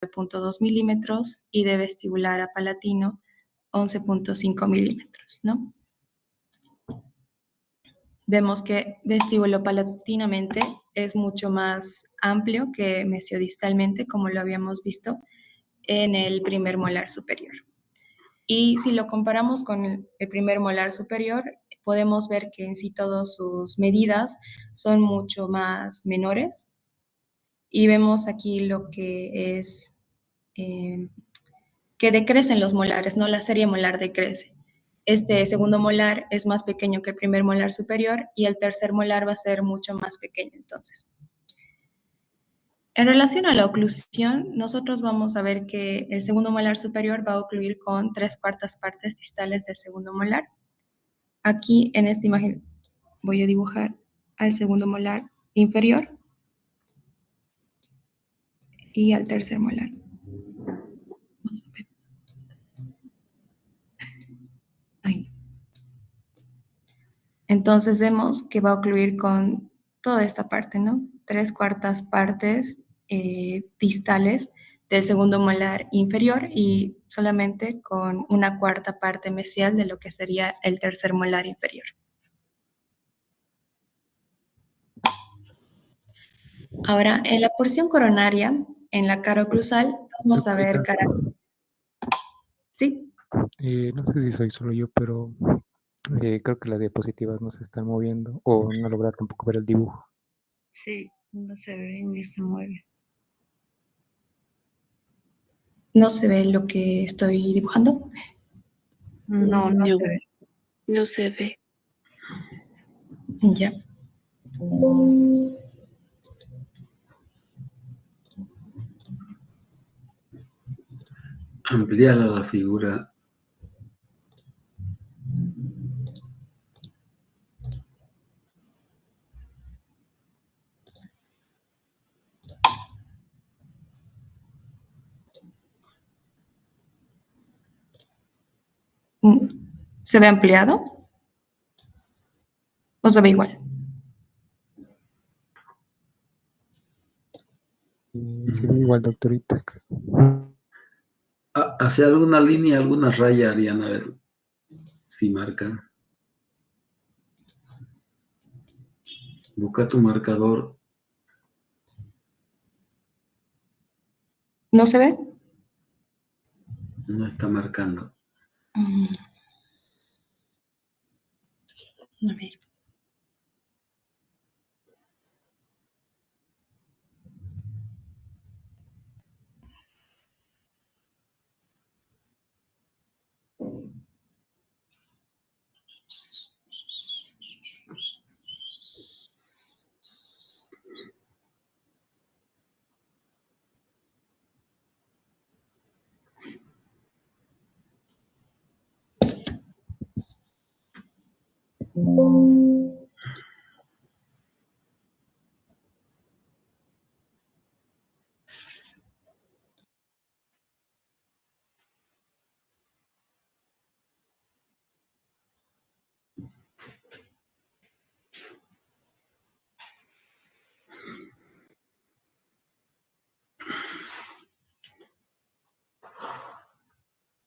9.2 milímetros y de vestibular a palatino 11.5 milímetros, ¿no? Vemos que vestibulo-palatinamente es mucho más amplio que mesiodistalmente, como lo habíamos visto en el primer molar superior. Y si lo comparamos con el primer molar superior, podemos ver que en sí todas sus medidas son mucho más menores. Y vemos aquí lo que es que decrecen los molares, ¿no? La serie molar decrece. Este segundo molar es más pequeño que el primer molar superior y el tercer molar va a ser mucho más pequeño entonces. En relación a la oclusión, nosotros vamos a ver que el segundo molar superior va a ocluir con 3/4 partes distales del segundo molar. Aquí en esta imagen voy a dibujar al segundo molar inferior y al tercer molar. Más o menos. Ahí. Entonces vemos que va a ocluir con toda esta parte, ¿no? 3/4 partes distales del segundo molar inferior y solamente con 1/4 parte mesial de lo que sería el tercer molar inferior. Ahora, en la porción coronaria, en la cara oclusal, vamos a ver cara... ¿Sí? No sé si soy solo yo, pero creo que las diapositivas no se están moviendo o no lograr tampoco ver el dibujo. Sí, no se ve ni se mueve. ¿No se ve lo que estoy dibujando? No, no se ve. No se ve. Ya. Ampliar la figura. ¿Se ve ampliado? ¿O se ve igual? Se ve igual, doctorita, creo. Hacia alguna línea, alguna raya harían, a ver si marcan. Busca tu marcador. ¿No se ve? No está marcando. A ver.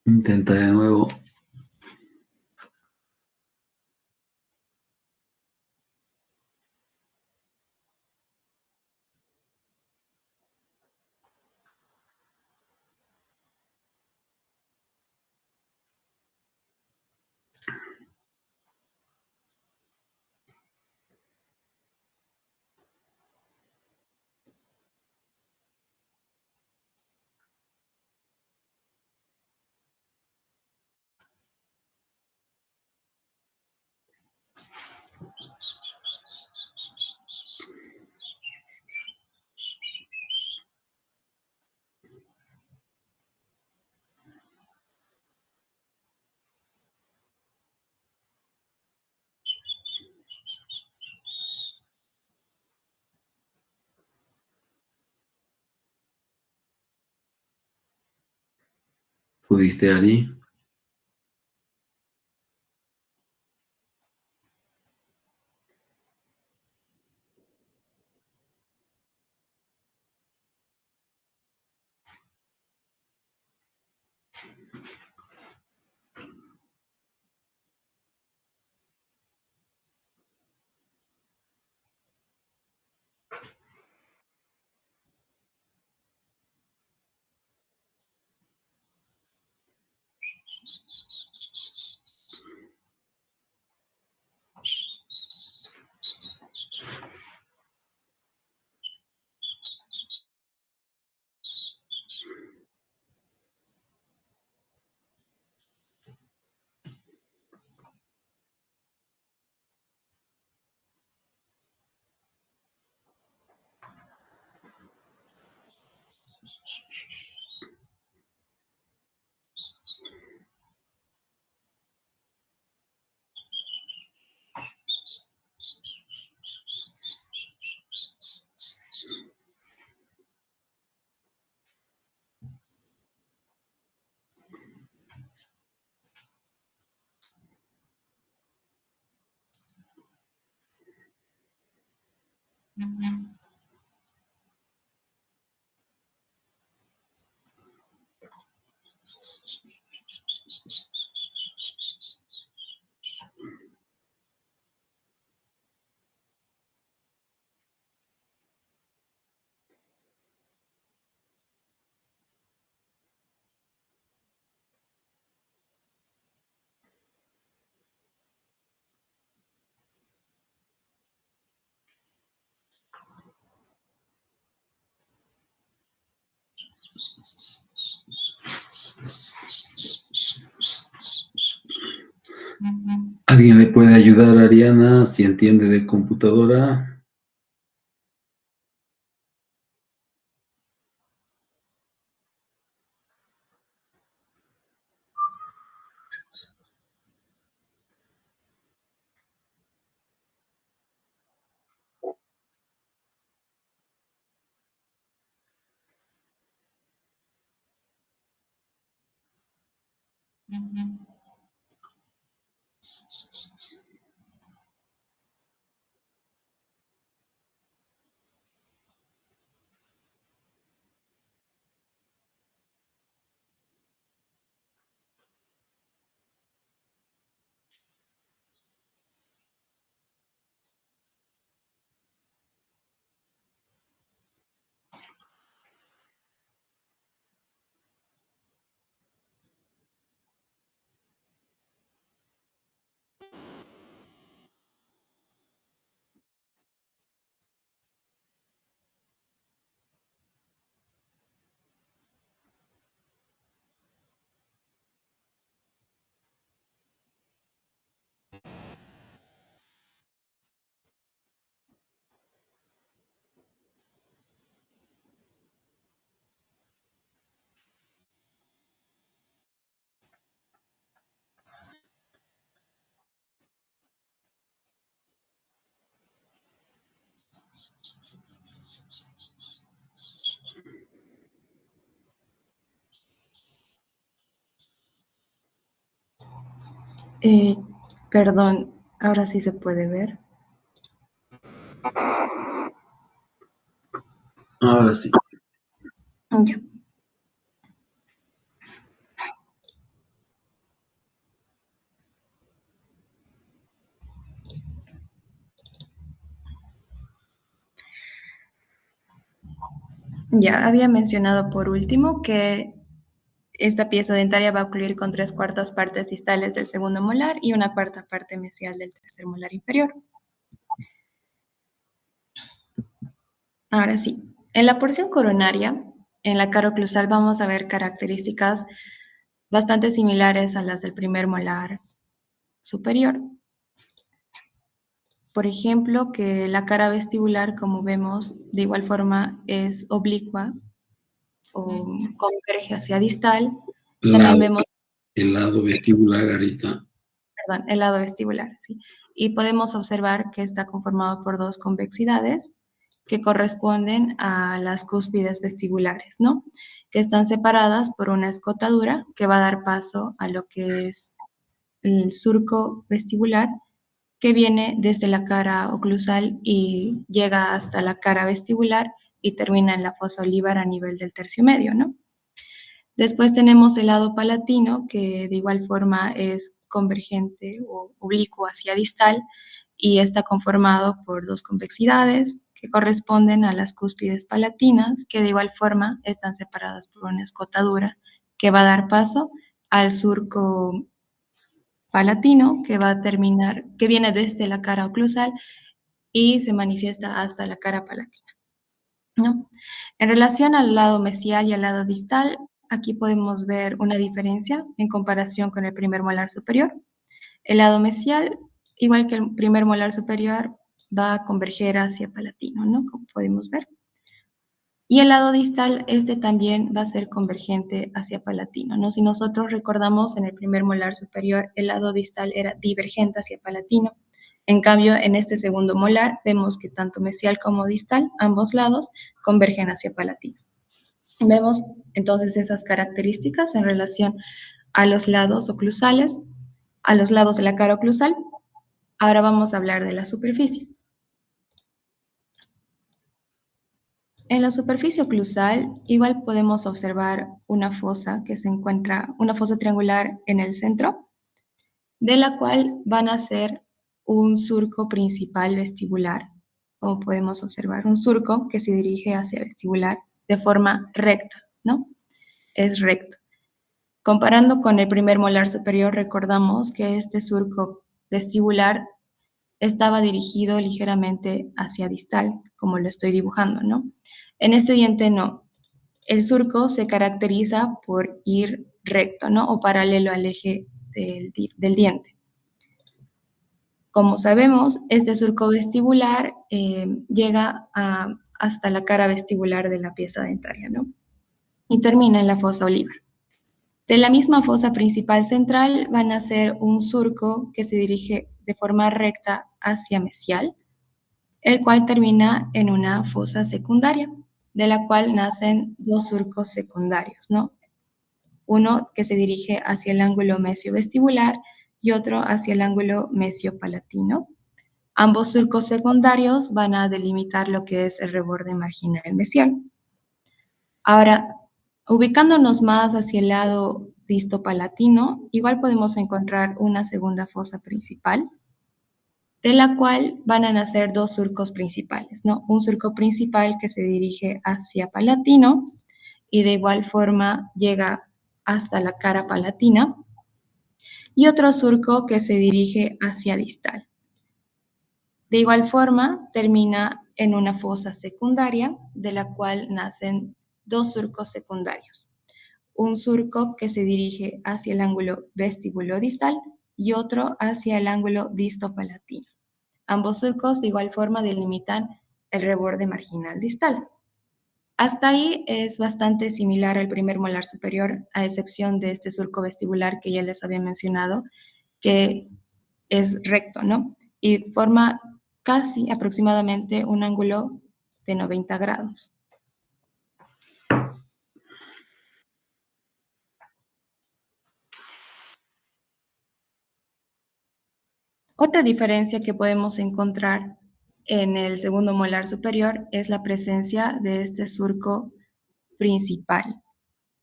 Intenta de nuevo. ¿Pudiste, Ari? ¿Alguien le puede ayudar a Ariana si entiende de computadora? Perdón, ahora sí se puede ver. Ahora sí. Ya. Ya había mencionado por último que esta pieza dentaria va a ocluir con 3/4 partes distales del segundo molar y 1/4 parte mesial del tercer molar inferior. Ahora sí, en la porción coronaria, en la cara oclusal vamos a ver características bastante similares a las del primer molar superior. Por ejemplo, que la cara vestibular, como vemos, de igual forma es oblicua o converge hacia distal. También vemos El lado vestibular ahorita. perdón, el lado vestibular, ¿sí? Y podemos observar que está conformado por dos convexidades que corresponden a las cúspides vestibulares, ¿no? Que están separadas por una escotadura que va a dar paso a lo que es el surco vestibular, que viene desde la cara oclusal y llega hasta la cara vestibular y termina en la fosa olivar a nivel del tercio medio, ¿no? Después tenemos el lado palatino, que de igual forma es convergente o oblicuo hacia distal y está conformado por dos convexidades que corresponden a las cúspides palatinas, que de igual forma están separadas por una escotadura que va a dar paso al surco palatino, que va a terminar, que viene desde la cara oclusal y se manifiesta hasta la cara palatina, ¿no? En relación al lado mesial y al lado distal, aquí podemos ver una diferencia en comparación con el primer molar superior. El lado mesial, igual que el primer molar superior, va a converger hacia palatino, ¿no? Como podemos ver. Y el lado distal, este también va a ser convergente hacia palatino, ¿no? Si nosotros recordamos en el primer molar superior, el lado distal era divergente hacia palatino. En cambio, en este segundo molar, vemos que tanto mesial como distal, ambos lados, convergen hacia palatino. Vemos entonces esas características en relación a los lados oclusales, a los lados de la cara oclusal. Ahora vamos a hablar de la superficie. En la superficie oclusal, igual podemos observar una fosa que se encuentra, una fosa triangular en el centro, de la cual van a ser un surco principal vestibular, como podemos observar, un surco que se dirige hacia vestibular de forma recta, ¿no? Es recto. Comparando con el primer molar superior, recordamos que este surco vestibular estaba dirigido ligeramente hacia distal, como lo estoy dibujando, ¿no? En este diente no. El surco se caracteriza por ir recto, ¿no? O paralelo al eje del diente. Como sabemos, este surco vestibular llega hasta la cara vestibular de la pieza dentaria, ¿no? Y termina en la fosa olivar. De la misma fosa principal central van a ser un surco que se dirige de forma recta hacia mesial, el cual termina en una fosa secundaria, de la cual nacen dos surcos secundarios, ¿no? Uno que se dirige hacia el ángulo mesiovestibular y otro hacia el ángulo mesiopalatino. Ambos surcos secundarios van a delimitar lo que es el reborde marginal mesial. Ahora, ubicándonos más hacia el lado distopalatino, igual podemos encontrar una segunda fosa principal, de la cual van a nacer dos surcos principales, ¿no? Un surco principal que se dirige hacia palatino y de igual forma llega hasta la cara palatina, y otro surco que se dirige hacia distal. De igual forma, termina en una fosa secundaria, de la cual nacen dos surcos secundarios. Un surco que se dirige hacia el ángulo vestibulo-distal y otro hacia el ángulo distopalatino. Ambos surcos de igual forma delimitan el reborde marginal distal. Hasta ahí es bastante similar al primer molar superior, a excepción de este surco vestibular que ya les había mencionado, que es recto, ¿no? Y forma casi aproximadamente un ángulo de 90 grados. Otra diferencia que podemos encontrar en el segundo molar superior es la presencia de este surco principal,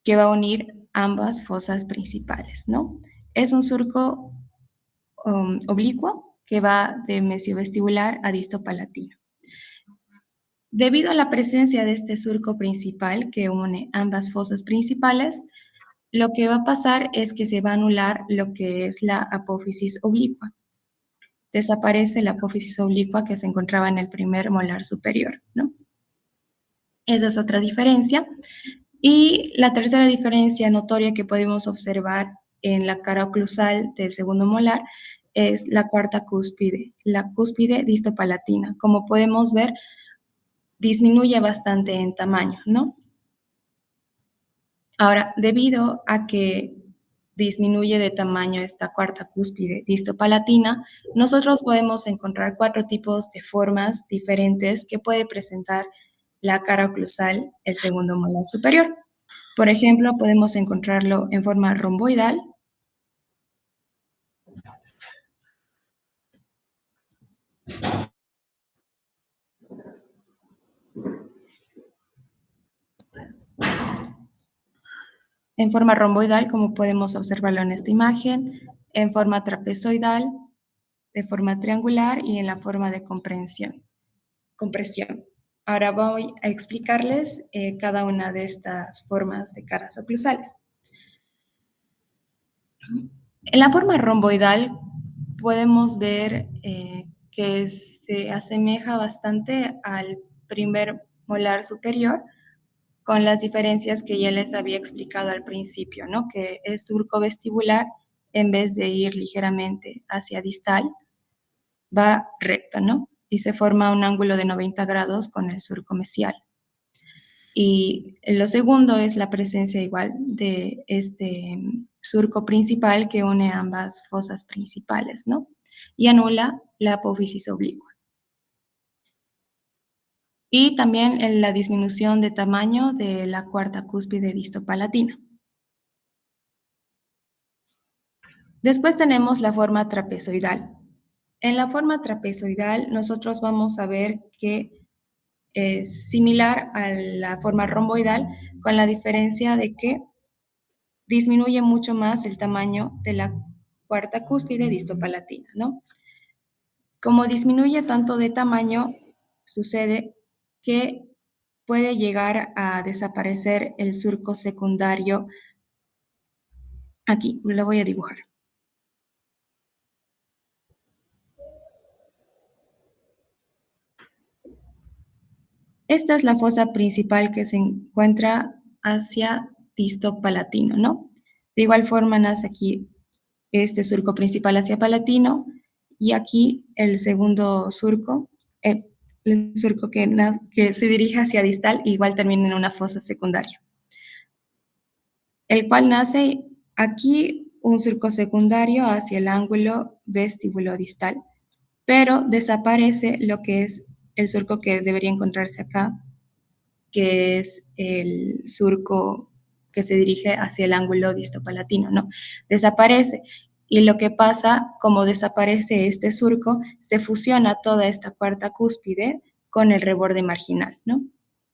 que va a unir ambas fosas principales, ¿no? Es un surco oblicuo que va de mesiovestibular a distopalatino. Debido a la presencia de este surco principal que une ambas fosas principales, lo que va a pasar es que se va a anular lo que es la apófisis oblicua. Desaparece la apófisis oblicua que se encontraba en el primer molar superior, ¿no? Esa es otra diferencia. Y la tercera diferencia notoria que podemos observar en la cara oclusal del segundo molar es la cuarta cúspide, la cúspide distopalatina. Como podemos ver, disminuye bastante en tamaño, ¿no? Ahora, debido a que disminuye de tamaño esta cuarta cúspide distopalatina, nosotros podemos encontrar 4 tipos de formas diferentes que puede presentar la cara oclusal, el segundo molar superior. Por ejemplo, podemos encontrarlo en forma romboidal, como podemos observarlo en esta imagen, en forma trapezoidal, de forma triangular y en la forma de compresión. Ahora voy a explicarles cada una de estas formas de caras oclusales. En la forma romboidal podemos ver que se asemeja bastante al primer molar superior, con las diferencias que ya les había explicado al principio, ¿no? Que es surco vestibular, en vez de ir ligeramente hacia distal, va recto, ¿no? Y se forma un ángulo de 90 grados con el surco mesial. Y lo segundo es la presencia igual de este surco principal que une ambas fosas principales, ¿no? Y anula la apófisis oblicua. Y también en la disminución de tamaño de la cuarta cúspide distopalatina. Después tenemos la forma trapezoidal. En la forma trapezoidal nosotros vamos a ver que es similar a la forma romboidal, con la diferencia de que disminuye mucho más el tamaño de la cuarta cúspide distopalatina, ¿no? Como disminuye tanto de tamaño, sucede que puede llegar a desaparecer el surco secundario. Aquí lo voy a dibujar. Esta es la fosa principal que se encuentra hacia distopalatino, ¿no? De igual forma nace aquí este surco principal hacia palatino y aquí el segundo surco, el surco que se dirige hacia distal, igual termina en una fosa secundaria, el cual nace aquí un surco secundario hacia el ángulo vestibulodistal, pero desaparece lo que es el surco que debería encontrarse acá, que es el surco que se dirige hacia el ángulo distopalatino, ¿no? Desaparece. Y lo que pasa, como desaparece este surco, se fusiona toda esta cuarta cúspide con el reborde marginal, ¿no?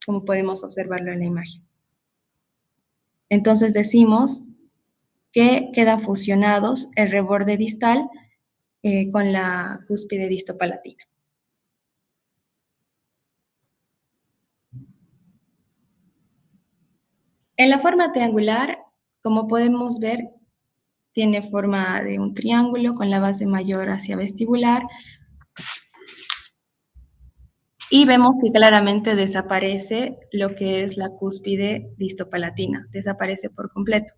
Como podemos observarlo en la imagen. Entonces decimos que quedan fusionados el reborde distal con la cúspide distopalatina. En la forma triangular, como podemos ver, tiene forma de un triángulo con la base mayor hacia vestibular. Y vemos que claramente desaparece lo que es la cúspide distopalatina, desaparece por completo.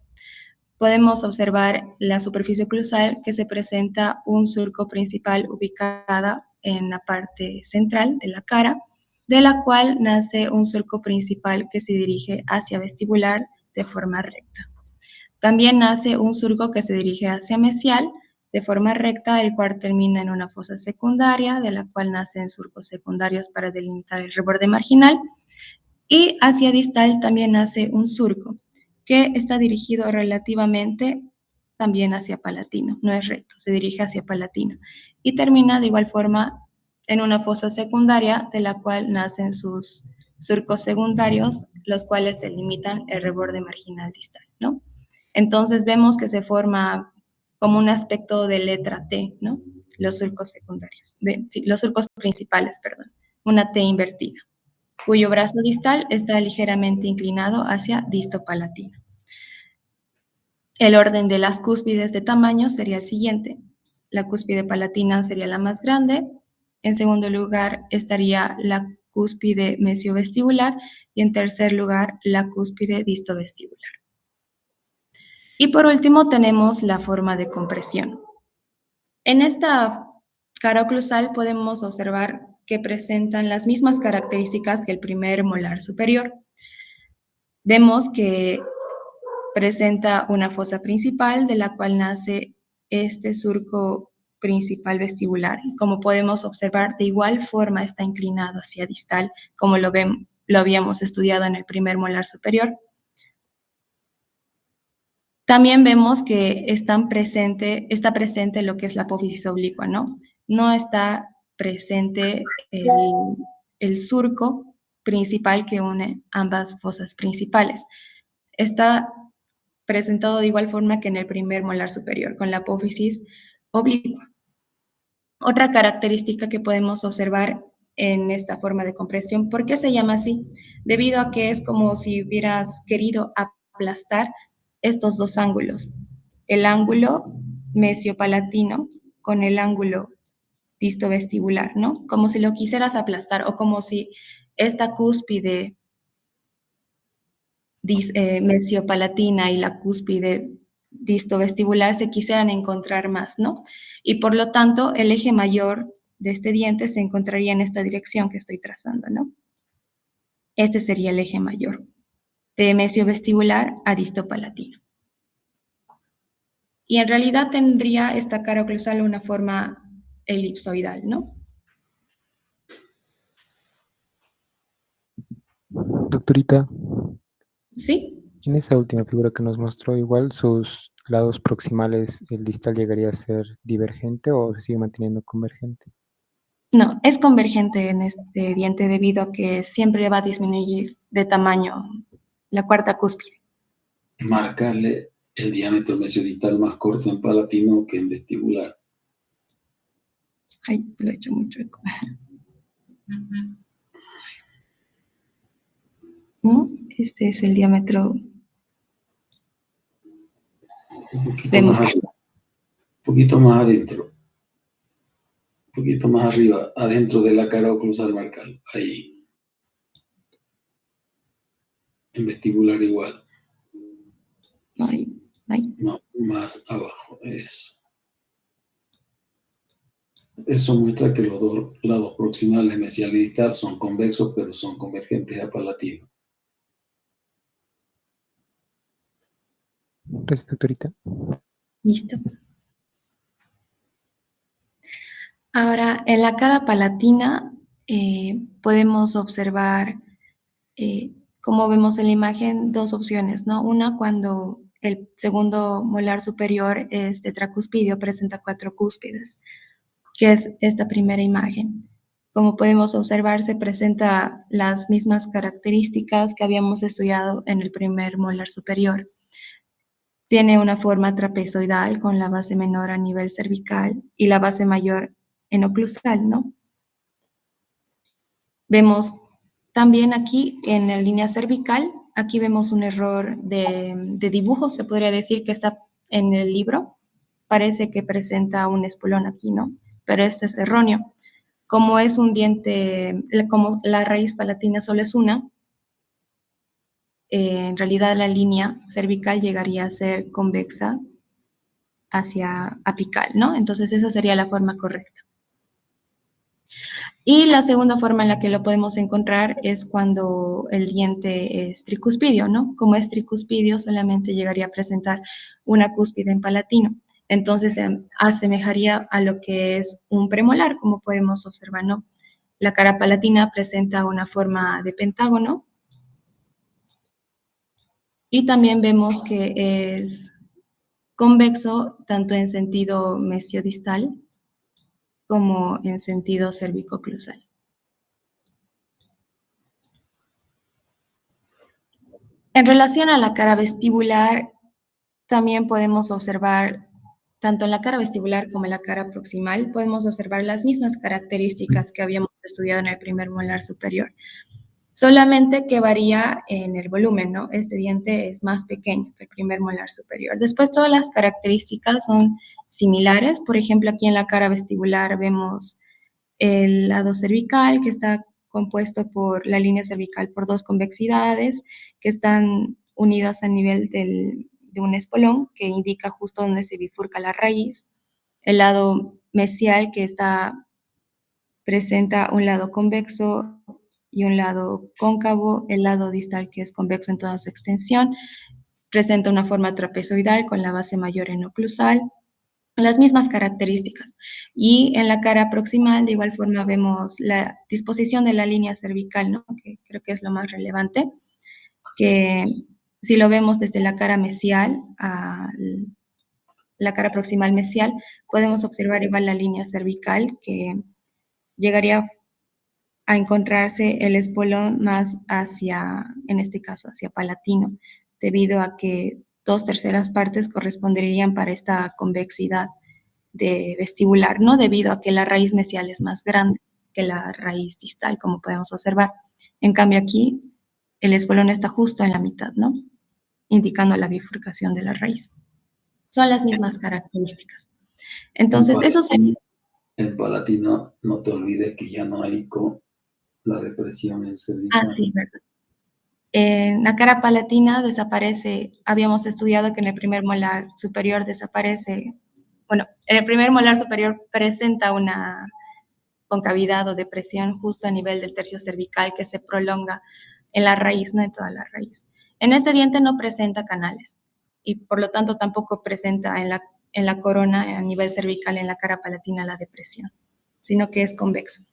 Podemos observar la superficie oclusal, que se presenta un surco principal ubicada en la parte central de la cara, de la cual nace un surco principal que se dirige hacia vestibular de forma recta. También nace un surco que se dirige hacia mesial de forma recta, el cual termina en una fosa secundaria, de la cual nacen surcos secundarios para delimitar el reborde marginal. Y hacia distal también nace un surco que está dirigido relativamente también hacia palatino, no es recto, se dirige hacia palatino. Y termina de igual forma en una fosa secundaria, de la cual nacen sus surcos secundarios, los cuales delimitan el reborde marginal distal, ¿no? Entonces vemos que se forma como un aspecto de letra T, ¿no? Los surcos secundarios, los surcos principales, perdón, una T invertida, cuyo brazo distal está ligeramente inclinado hacia distopalatino. El orden de las cúspides de tamaño sería el siguiente. La cúspide palatina sería la más grande. En segundo lugar estaría la cúspide mesiovestibular y en tercer lugar la cúspide distovestibular. Y por último tenemos la forma de compresión. En esta cara oclusal podemos observar que presentan las mismas características que el primer molar superior. Vemos que presenta una fosa principal de la cual nace este surco principal vestibular. Como podemos observar, de igual forma está inclinado hacia distal, como lo habíamos estudiado en el primer molar superior. También vemos que está presente lo que es la apófisis oblicua, ¿no? No está presente el surco principal que une ambas fosas principales. Está presentado de igual forma que en el primer molar superior, con la apófisis oblicua. Otra característica que podemos observar en esta forma de compresión, ¿por qué se llama así? Debido a que es como si hubieras querido aplastar estos dos ángulos, el ángulo mesiopalatino con el ángulo distovestibular, ¿no? Como si lo quisieras aplastar o como si esta cúspide mesiopalatina y la cúspide distovestibular se quisieran encontrar más, ¿no? Y por lo tanto, el eje mayor de este diente se encontraría en esta dirección que estoy trazando, ¿no? Este sería el eje mayor, de mesiovestibular a distopalatino. Y en realidad tendría esta cara oclusal una forma elipsoidal, ¿no? Doctorita, ¿Sí? en esa última figura que nos mostró, igual sus lados proximales, el distal llegaría a ser divergente o se sigue manteniendo convergente. No, es convergente en este diente debido a que siempre va a disminuir de tamaño la cuarta cúspide. Marcarle el diámetro mesiodistal más corto en palatino que en vestibular. Ay, lo he hecho mucho eco. ¿No? Este es el diámetro. Vemos Un poquito más adentro. Un poquito más arriba, adentro de la cara oclusal marcal. Ahí. En vestibular igual. ahí. No, más abajo. Eso. Eso muestra que los dos lados proximales, mesial y distal, son convexos, pero son convergentes a palatino. Gracias, doctorita. Listo. Ahora, en la cara palatina podemos observar, como vemos en la imagen, dos opciones, ¿no? Una, cuando el segundo molar superior es tetracuspidio, presenta 4 cúspides, que es esta primera imagen. Como podemos observar, se presenta las mismas características que habíamos estudiado en el primer molar superior. Tiene una forma trapezoidal con la base menor a nivel cervical y la base mayor en oclusal, ¿no? Vemos también aquí en la línea cervical, aquí vemos un error de dibujo, se podría decir que está en el libro. Parece que presenta un espolón aquí, ¿no? Pero este es erróneo. Como es un diente, como la raíz palatina solo es una, en realidad la línea cervical llegaría a ser convexa hacia apical, ¿no? Entonces esa sería la forma correcta. Y la segunda forma en la que lo podemos encontrar es cuando el diente es tricuspidio, ¿no? Como es tricuspidio, solamente llegaría a presentar una cúspide en palatino. Entonces se asemejaría a lo que es un premolar, como podemos observar, ¿no? La cara palatina presenta una forma de pentágono. Y también vemos que es convexo tanto en sentido mesiodistal como en sentido cervicoclusal. En relación a la cara vestibular, también podemos observar, tanto en la cara vestibular como en la cara proximal, podemos observar las mismas características que habíamos estudiado en el primer molar superior. Solamente que varía en el volumen, ¿no? Este diente es más pequeño que el primer molar superior. Después todas las características son similares. Por ejemplo, aquí en la cara vestibular vemos el lado cervical, que está compuesto por la línea cervical por 2 convexidades que están unidas a nivel de un espolón que indica justo donde se bifurca la raíz. El lado mesial que presenta un lado convexo y un lado cóncavo, el lado distal que es convexo en toda su extensión, presenta una forma trapezoidal con la base mayor en oclusal, las mismas características. Y en la cara proximal, de igual forma, vemos la disposición de la línea cervical, ¿no? Que creo que es lo más relevante, que si lo vemos desde la cara mesial a la cara proximal mesial, podemos observar igual la línea cervical que llegaría a encontrarse el espolón más hacia, en este caso, hacia palatino, debido a que 2/3 partes corresponderían para esta convexidad de vestibular, ¿no? Debido a que la raíz mesial es más grande que la raíz distal, como podemos observar. En cambio aquí, el espolón está justo en la mitad, ¿no? Indicando la bifurcación de la raíz. Son las mismas características. Entonces, eso sería... En palatino, no te olvides que ya no hay con la depresión en cervical. Ah, sí, verdad. En la cara palatina desaparece, habíamos estudiado que en el primer molar superior desaparece, bueno, en el primer molar superior presenta una concavidad o depresión justo a nivel del tercio cervical que se prolonga en la raíz, no en toda la raíz. En este diente no presenta canales y por lo tanto tampoco presenta en la corona a nivel cervical, en la cara palatina, la depresión, sino que es convexo.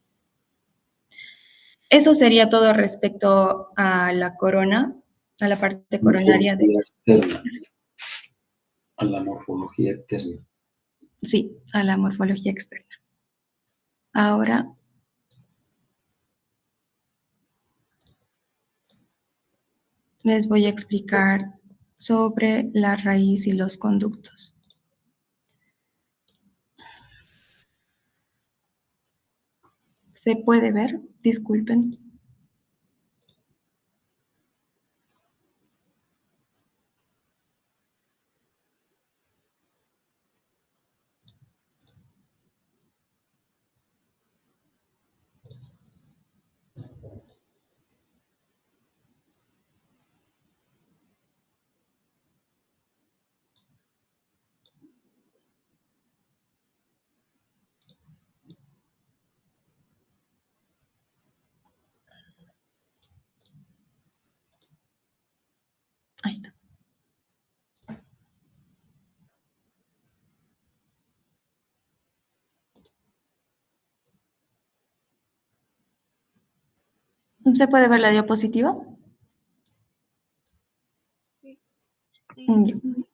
Eso sería todo respecto a la corona, a la parte coronaria a la morfología externa. Sí, a la morfología externa. Ahora les voy a explicar sobre la raíz y los conductos. ¿Se puede ver? Disculpen. Ahí no. ¿Se puede ver la diapositiva?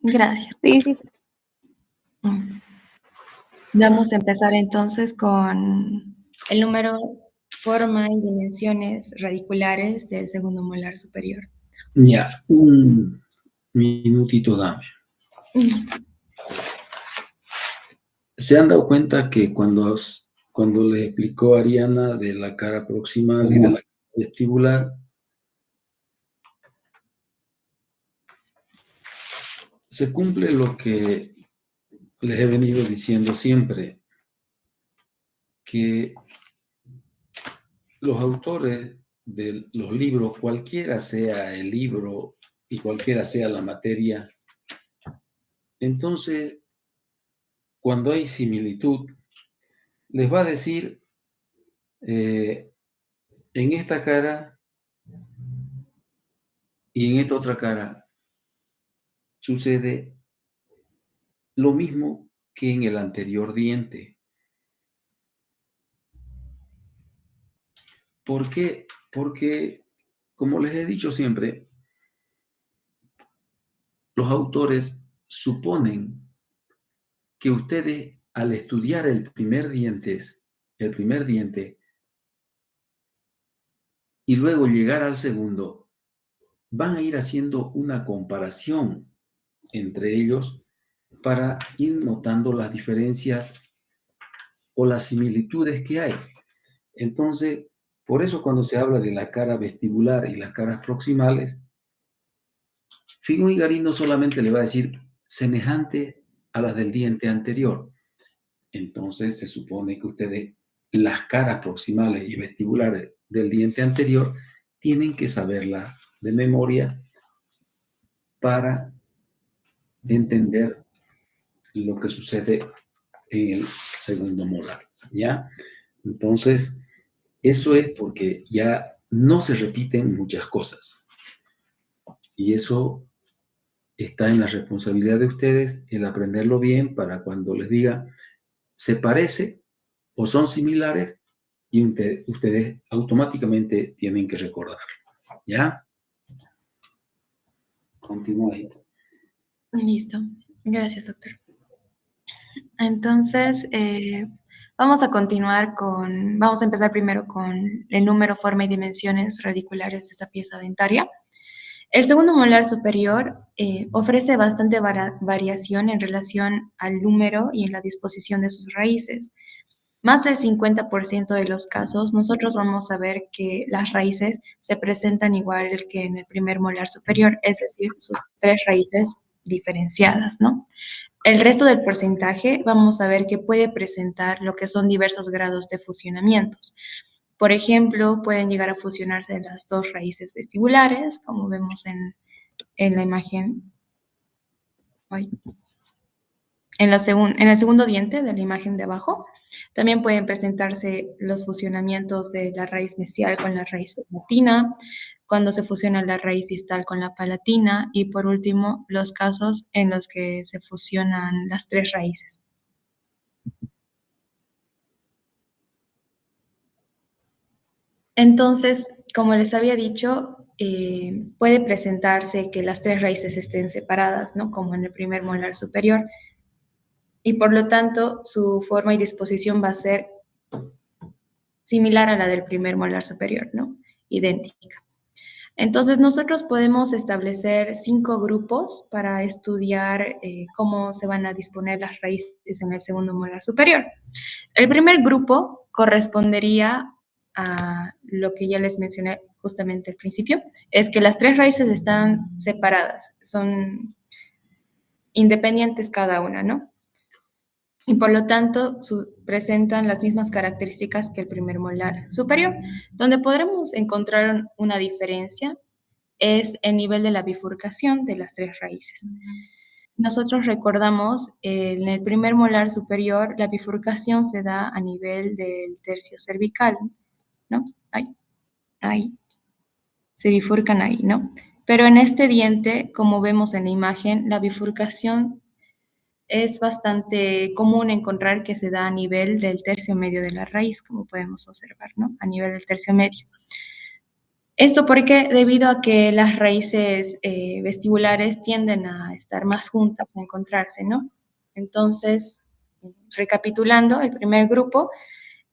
Gracias. Sí. Vamos a empezar entonces con el número, forma y dimensiones radiculares del segundo molar superior. Ya, un minutito dame. ¿Se han dado cuenta que cuando les explicó Ariana de la cara proximal y de la cara vestibular, se cumple lo que les he venido diciendo siempre, que los autores de los libros, cualquiera sea el libro y cualquiera sea la materia, entonces, cuando hay similitud, les va a decir, en esta cara y en esta otra cara sucede lo mismo que en el anterior diente. ¿Por qué? Porque, como les he dicho siempre, los autores suponen que ustedes, al estudiar el primer diente y luego llegar al segundo, van a ir haciendo una comparación entre ellos para ir notando las diferencias o las similitudes que hay. Entonces, por eso cuando se habla de la cara vestibular y las caras proximales, Fingo y Garín no solamente le va a decir semejante a las del diente anterior. Entonces se supone que ustedes, las caras proximales y vestibulares del diente anterior, tienen que saberla de memoria para entender lo que sucede en el segundo molar, ¿ya? Entonces, eso es porque ya no se repiten muchas cosas. Y eso está en la responsabilidad de ustedes, el aprenderlo bien para cuando les diga se parece o son similares y ustedes automáticamente tienen que recordarlo. ¿Ya? Continúa ahí. Listo. Gracias, doctor. Entonces, vamos a continuar vamos a empezar primero con el número, forma y dimensiones radiculares de esa pieza dentaria. El segundo molar superior ofrece bastante variación en relación al número y en la disposición de sus raíces. Más del 50% de los casos, nosotros vamos a ver que las raíces se presentan igual que en el primer molar superior, es decir, sus tres raíces diferenciadas, ¿no? El resto del porcentaje vamos a ver que puede presentar lo que son diversos grados de fusionamientos. Por ejemplo, pueden llegar a fusionarse las dos raíces vestibulares, como vemos en la imagen. en el segundo diente de la imagen de abajo. También pueden presentarse los fusionamientos de la raíz mesial con la raíz palatina, cuando se fusiona la raíz distal con la palatina y por último los casos en los que se fusionan las tres raíces. Entonces, como les había dicho, puede presentarse que las tres raíces estén separadas, ¿no? Como en el primer molar superior, y por lo tanto su forma y disposición va a ser similar a la del primer molar superior, ¿no? Idéntica. Entonces nosotros podemos establecer 5 grupos para estudiar cómo se van a disponer las raíces en el segundo molar superior. El primer grupo correspondería a lo que ya les mencioné justamente al principio, es que las tres raíces están separadas, son independientes cada una, ¿no? Y por lo tanto presentan las mismas características que el primer molar superior. Donde podremos encontrar una diferencia es el nivel de la bifurcación de las tres raíces. Nosotros recordamos, en el primer molar superior, la bifurcación se da a nivel del tercio cervical, ¿no? Ahí, se bifurcan ahí, ¿no? Pero en este diente, como vemos en la imagen, la bifurcación es bastante común encontrar que se da a nivel del tercio medio de la raíz, como podemos observar, ¿no? A nivel del tercio medio. Esto porque debido a que las raíces vestibulares tienden a estar más juntas, a encontrarse, ¿no? Entonces, recapitulando, el primer grupo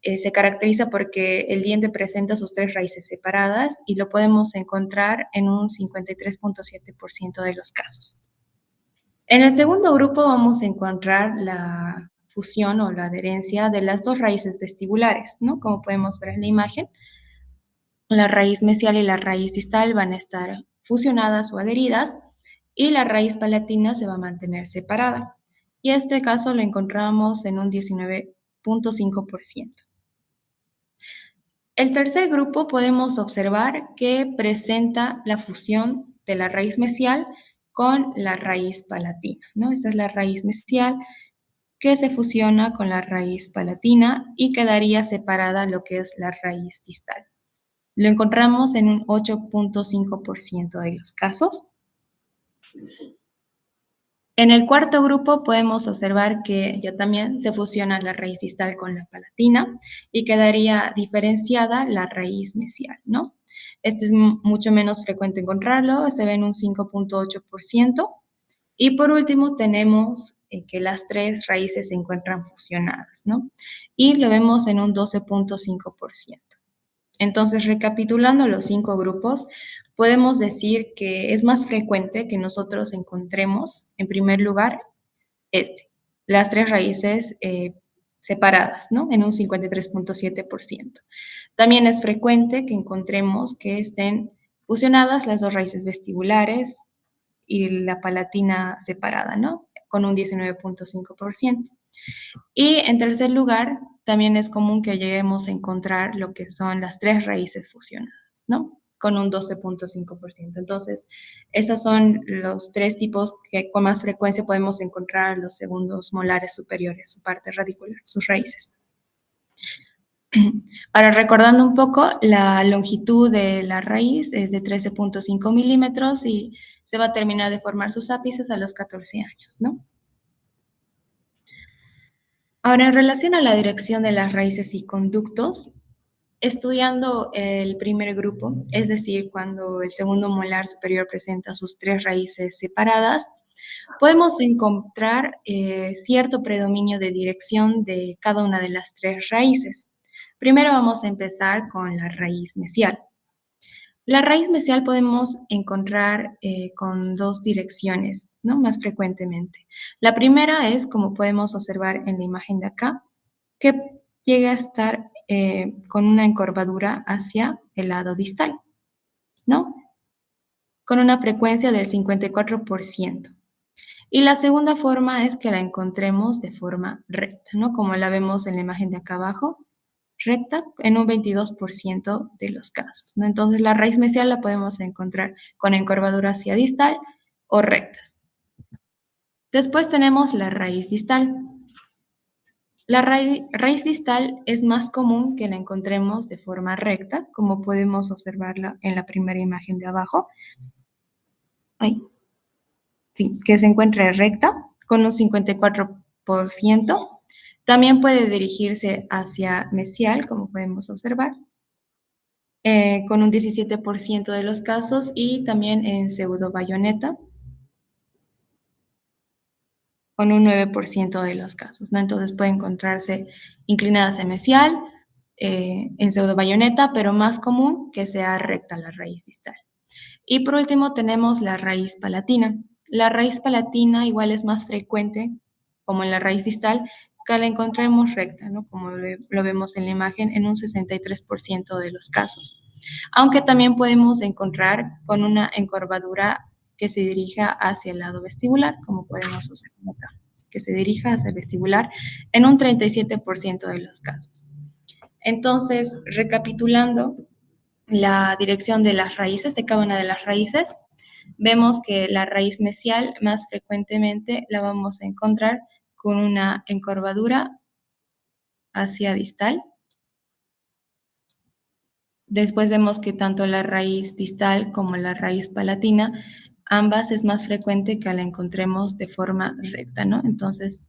se caracteriza porque el diente presenta sus tres raíces separadas y lo podemos encontrar en un 53.7% de los casos. En el segundo grupo vamos a encontrar la fusión o la adherencia de las dos raíces vestibulares, ¿no? Como podemos ver en la imagen, la raíz mesial y la raíz distal van a estar fusionadas o adheridas y la raíz palatina se va a mantener separada. Y este caso lo encontramos en un 19.5%. El tercer grupo podemos observar que presenta la fusión de la raíz mesial con la raíz palatina, ¿no? Esta es la raíz mesial que se fusiona con la raíz palatina y quedaría separada lo que es la raíz distal. Lo encontramos en un 8.5% de los casos. En el cuarto grupo podemos observar que ya también se fusiona la raíz distal con la palatina y quedaría diferenciada la raíz mesial, ¿no? Este es mucho menos frecuente encontrarlo, se ve en un 5.8%. Y por último tenemos que las tres raíces se encuentran fusionadas, ¿no? Y lo vemos en un 12.5%. Entonces, recapitulando los 5 grupos, podemos decir que es más frecuente que nosotros encontremos, en primer lugar, las tres raíces separadas, ¿no? En un 53.7%. También es frecuente que encontremos que estén fusionadas las dos raíces vestibulares y la palatina separada, ¿no? Con un 19.5%. Y en tercer lugar, también es común que lleguemos a encontrar lo que son las tres raíces fusionadas, ¿no? Con un 12.5%. Entonces, esos son los tres tipos que con más frecuencia podemos encontrar los segundos molares superiores, su parte radicular, sus raíces. Ahora, recordando un poco, la longitud de la raíz es de 13.5 milímetros y se va a terminar de formar sus ápices a los 14 años, ¿no? Ahora, en relación a la dirección de las raíces y conductos, estudiando el primer grupo, es decir, cuando el segundo molar superior presenta sus tres raíces separadas, podemos encontrar cierto predominio de dirección de cada una de las tres raíces. Primero vamos a empezar con la raíz mesial. La raíz mesial podemos encontrar con dos direcciones, ¿no? Más frecuentemente. La primera es, como podemos observar en la imagen de acá, que llega a estar con una encorvadura hacia el lado distal, ¿no? Con una frecuencia del 54%. Y la segunda forma es que la encontremos de forma recta, ¿no? Como la vemos en la imagen de acá abajo, recta en un 22% de los casos, ¿no? Entonces la raíz mesial la podemos encontrar con encorvadura hacia distal o rectas. Después tenemos la raíz distal. La raíz distal es más común que la encontremos de forma recta, como podemos observarla en la primera imagen de abajo. Sí, que se encuentre recta, con un 54%. También puede dirigirse hacia mesial, como podemos observar, con un 17% de los casos, y también en pseudobayoneta, con un 9% de los casos, ¿no? Entonces puede encontrarse inclinada hacia mesial, en pseudobayoneta, pero más común que sea recta la raíz distal. Y por último tenemos la raíz palatina. La raíz palatina igual es más frecuente, como en la raíz distal, que la encontremos recta, ¿no? Como lo vemos en la imagen, en un 63% de los casos. Aunque también podemos encontrar con una encorvadura que se dirija hacia el lado vestibular, como podemos observar acá, que se dirija hacia el vestibular en un 37% de los casos. Entonces, recapitulando la dirección de las raíces, de cada una de las raíces, vemos que la raíz mesial más frecuentemente la vamos a encontrar con una encorvadura hacia distal. Después vemos que tanto la raíz distal como la raíz palatina, ambas es más frecuente que la encontremos de forma recta, ¿no? Entonces,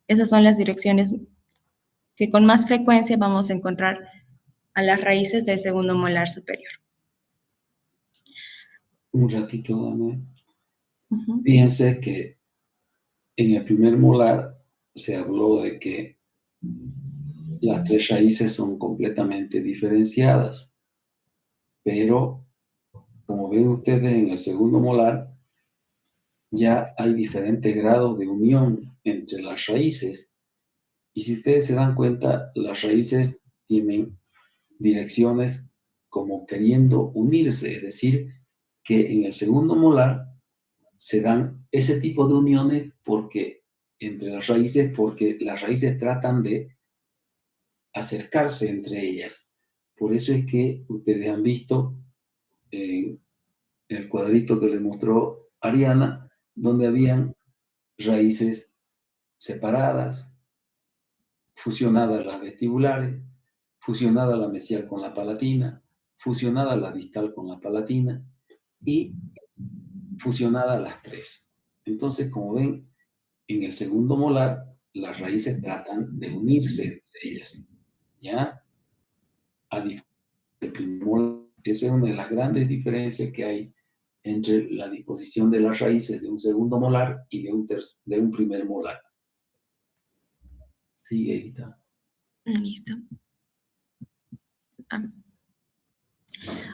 esas son las direcciones que con más frecuencia vamos a encontrar a las raíces del segundo molar superior. Un ratito, dame. Fíjense que en el primer molar se habló de que las tres raíces son completamente diferenciadas, pero como ven ustedes en el segundo molar, ya hay diferentes grados de unión entre las raíces. Y si ustedes se dan cuenta, las raíces tienen direcciones como queriendo unirse, es decir, que en el segundo molar se dan ese tipo de uniones entre las raíces, porque las raíces tratan de acercarse entre ellas. Por eso es que ustedes han visto en el cuadrito que les mostró Ariana, donde habían raíces separadas, fusionadas las vestibulares, fusionada la mesial con la palatina, fusionada la distal con la palatina y fusionada las tres. Entonces, como ven, en el segundo molar, las raíces tratan de unirse entre ellas, ¿ya? El primer molar, esa es una de las grandes diferencias que hay entre la disposición de las raíces de un segundo molar y de un primer molar. Sigue, Edita. Listo.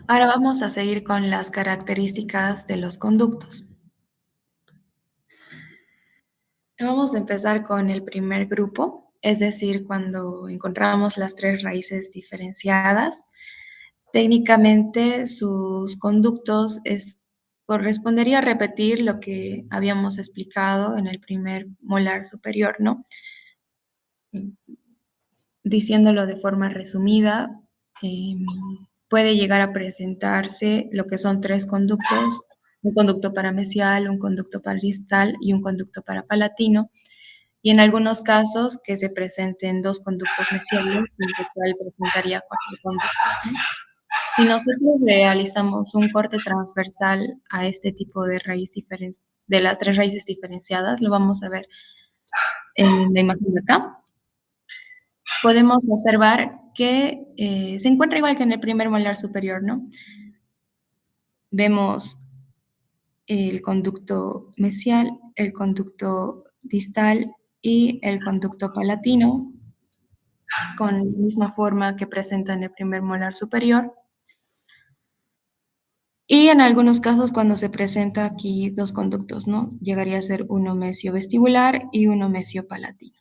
Ahora vamos a seguir con las características de los conductos. Vamos a empezar con el primer grupo, es decir, cuando encontramos las tres raíces diferenciadas, técnicamente sus conductos correspondería a repetir lo que habíamos explicado en el primer molar superior, ¿no? Diciéndolo de forma resumida, puede llegar a presentarse lo que son tres conductos: un conducto paramesial, un conducto paradistal y un conducto parapalatino, y en algunos casos que se presenten dos conductos mesiales, en el cual presentaría cuatro conductos, ¿no? Si nosotros realizamos un corte transversal a este tipo de raíz de las tres raíces diferenciadas, lo vamos a ver en la imagen de acá. Podemos observar que se encuentra igual que en el primer molar superior, ¿no? Vemos el conducto mesial, el conducto distal y el conducto palatino con la misma forma que presenta en el primer molar superior. Y en algunos casos, cuando se presenta aquí dos conductos, ¿no? Llegaría a ser uno mesio-vestibular y uno mesio-palatino.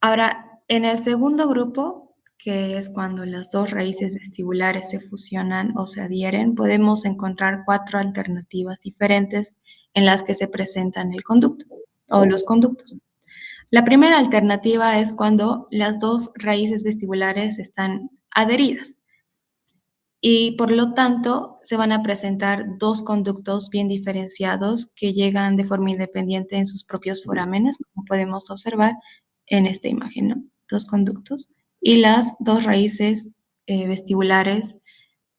Ahora, en el segundo grupo, que es cuando las dos raíces vestibulares se fusionan o se adhieren, podemos encontrar cuatro alternativas diferentes en las que se presentan el conducto o los conductos. La primera alternativa es cuando las dos raíces vestibulares están adheridas. y por lo tanto se van a presentar dos conductos bien diferenciados que llegan de forma independiente en sus propios forámenes, como podemos observar en esta imagen, ¿no? Dos conductos y las dos raíces vestibulares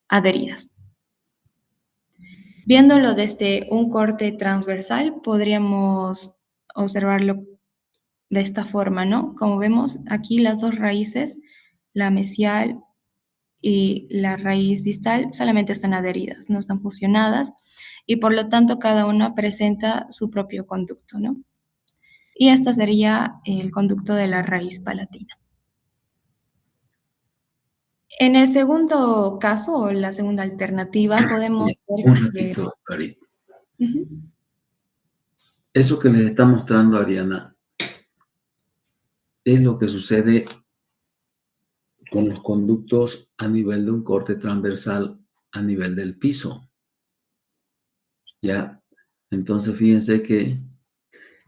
adheridas. Viéndolo desde un corte transversal, podríamos observarlo de esta forma, ¿no? Como vemos aquí, las dos raíces, la mesial y la raíz distal, solamente están adheridas, no están fusionadas, y por lo tanto cada una presenta su propio conducto, ¿no? Y este sería el conducto de la raíz palatina. En el segundo caso, o la segunda alternativa, podemos ver Un que... ratito, Ari. Eso que les está mostrando Ariana es lo que sucede con los conductos a nivel de un corte transversal a nivel del piso. ¿Ya? Entonces, fíjense que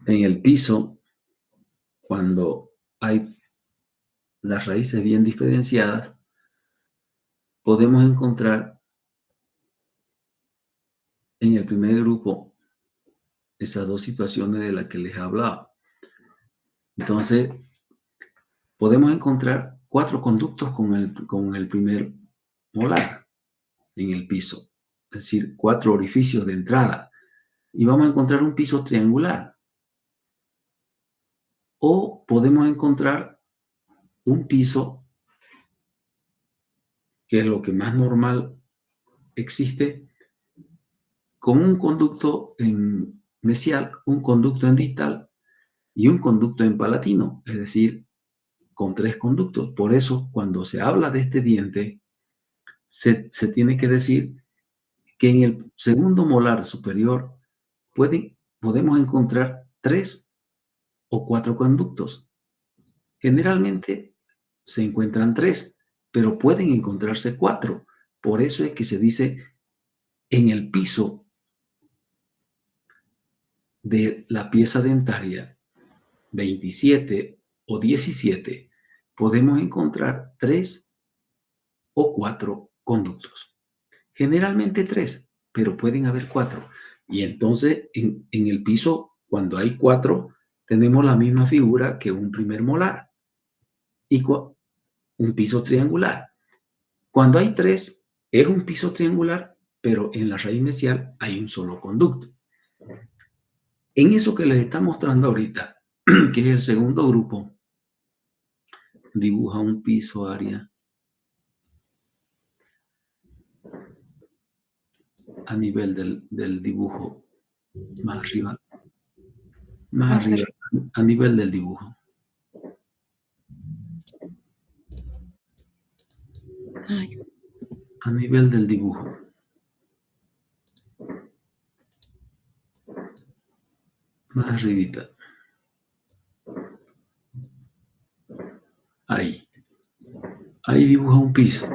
en el piso, cuando hay las raíces bien diferenciadas, podemos encontrar en el primer grupo esas dos situaciones de las que les hablaba. Entonces, podemos encontrar 4 conductos con el primer molar en el piso, es decir, 4 orificios de entrada. Y vamos a encontrar un piso triangular. O podemos encontrar un piso, que es lo que más normal existe, con un conducto en mesial, un conducto en distal y un conducto en palatino, es decir, con 3 conductos. Por eso, cuando se habla de este diente, se tiene que decir que en el segundo molar superior podemos encontrar 3 o 4 conductos. Generalmente se encuentran 3, pero pueden encontrarse 4. Por eso es que se dice en el piso de la pieza dentaria 27 o 17, podemos encontrar 3 o 4 conductos. Generalmente 3, pero pueden haber 4. Y entonces en el piso, cuando hay 4, tenemos la misma figura que un primer molar y un piso triangular. Cuando hay 3, es un piso triangular, pero en la raíz mesial hay un solo conducto. En eso que les está mostrando ahorita, que es el segundo grupo, dibuja un piso, Aria, a nivel del dibujo, más arriba, a nivel del dibujo. A nivel del dibujo. Más arribita. Ahí. Ahí dibuja un piso.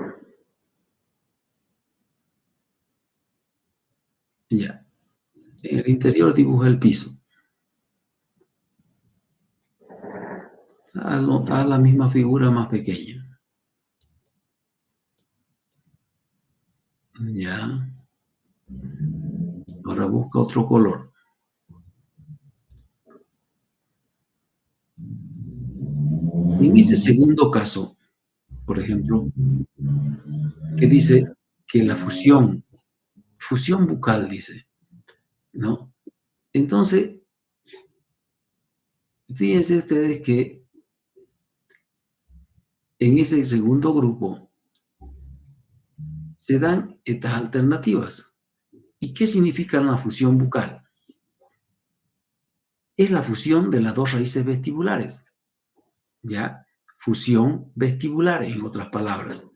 Ya. En el interior dibuja el piso. Haz la misma figura más pequeña. Ya. Ahora busca otro color. En ese segundo caso, por ejemplo, que dice que la fusión bucal, dice, ¿no? Entonces, fíjense ustedes que en ese segundo grupo se dan estas alternativas. ¿Y qué significa la fusión bucal? Es la fusión de las dos raíces vestibulares, ¿ya? Fusión vestibular, en otras palabras.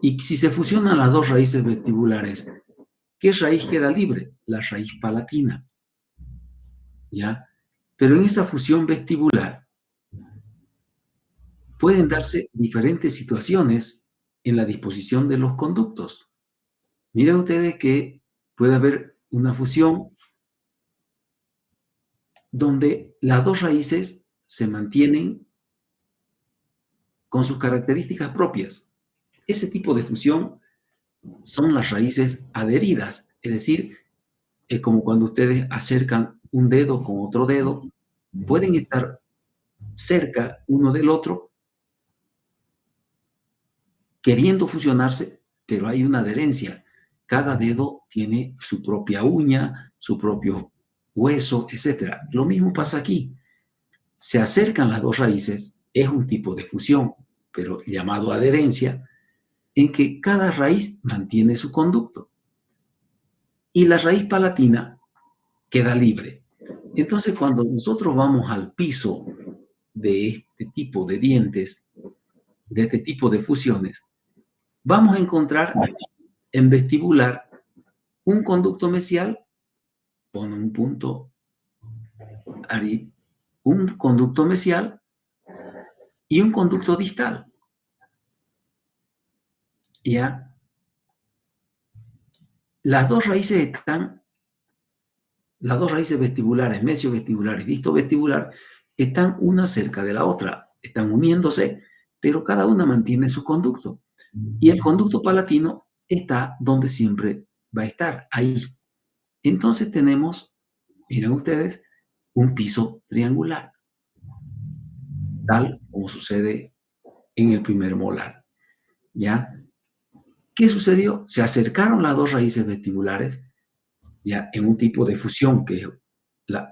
Y si se fusionan las dos raíces vestibulares, ¿qué raíz queda libre? La raíz palatina, ¿ya? Pero en esa fusión vestibular pueden darse diferentes situaciones en la disposición de los conductos. Miren ustedes que puede haber una fusión donde las dos raíces se mantienen con sus características propias. Ese tipo de fusión son las raíces adheridas, es decir, es como cuando ustedes acercan un dedo con otro dedo, pueden estar cerca uno del otro, queriendo fusionarse, pero hay una adherencia. Cada dedo tiene su propia uña, su propio hueso, etc. Lo mismo pasa aquí. Se acercan las dos raíces, es un tipo de fusión, pero llamado adherencia, en que cada raíz mantiene su conducto y la raíz palatina queda libre. Entonces, cuando nosotros vamos al piso de este tipo de dientes, de este tipo de fusiones, vamos a encontrar en vestibular un conducto mesial, pone un punto, Ari, un conducto mesial y un conducto distal. ¿Ya? Las dos raíces vestibulares, mesiovestibular y distovestibular, están una cerca de la otra, están uniéndose, pero cada una mantiene su conducto. Y el conducto palatino está donde siempre va a estar, ahí. Entonces tenemos, miren ustedes, un piso triangular, tal como sucede en el primer molar. ¿Ya? ¿Qué sucedió? Se acercaron las dos raíces vestibulares, ya en un tipo de fusión que es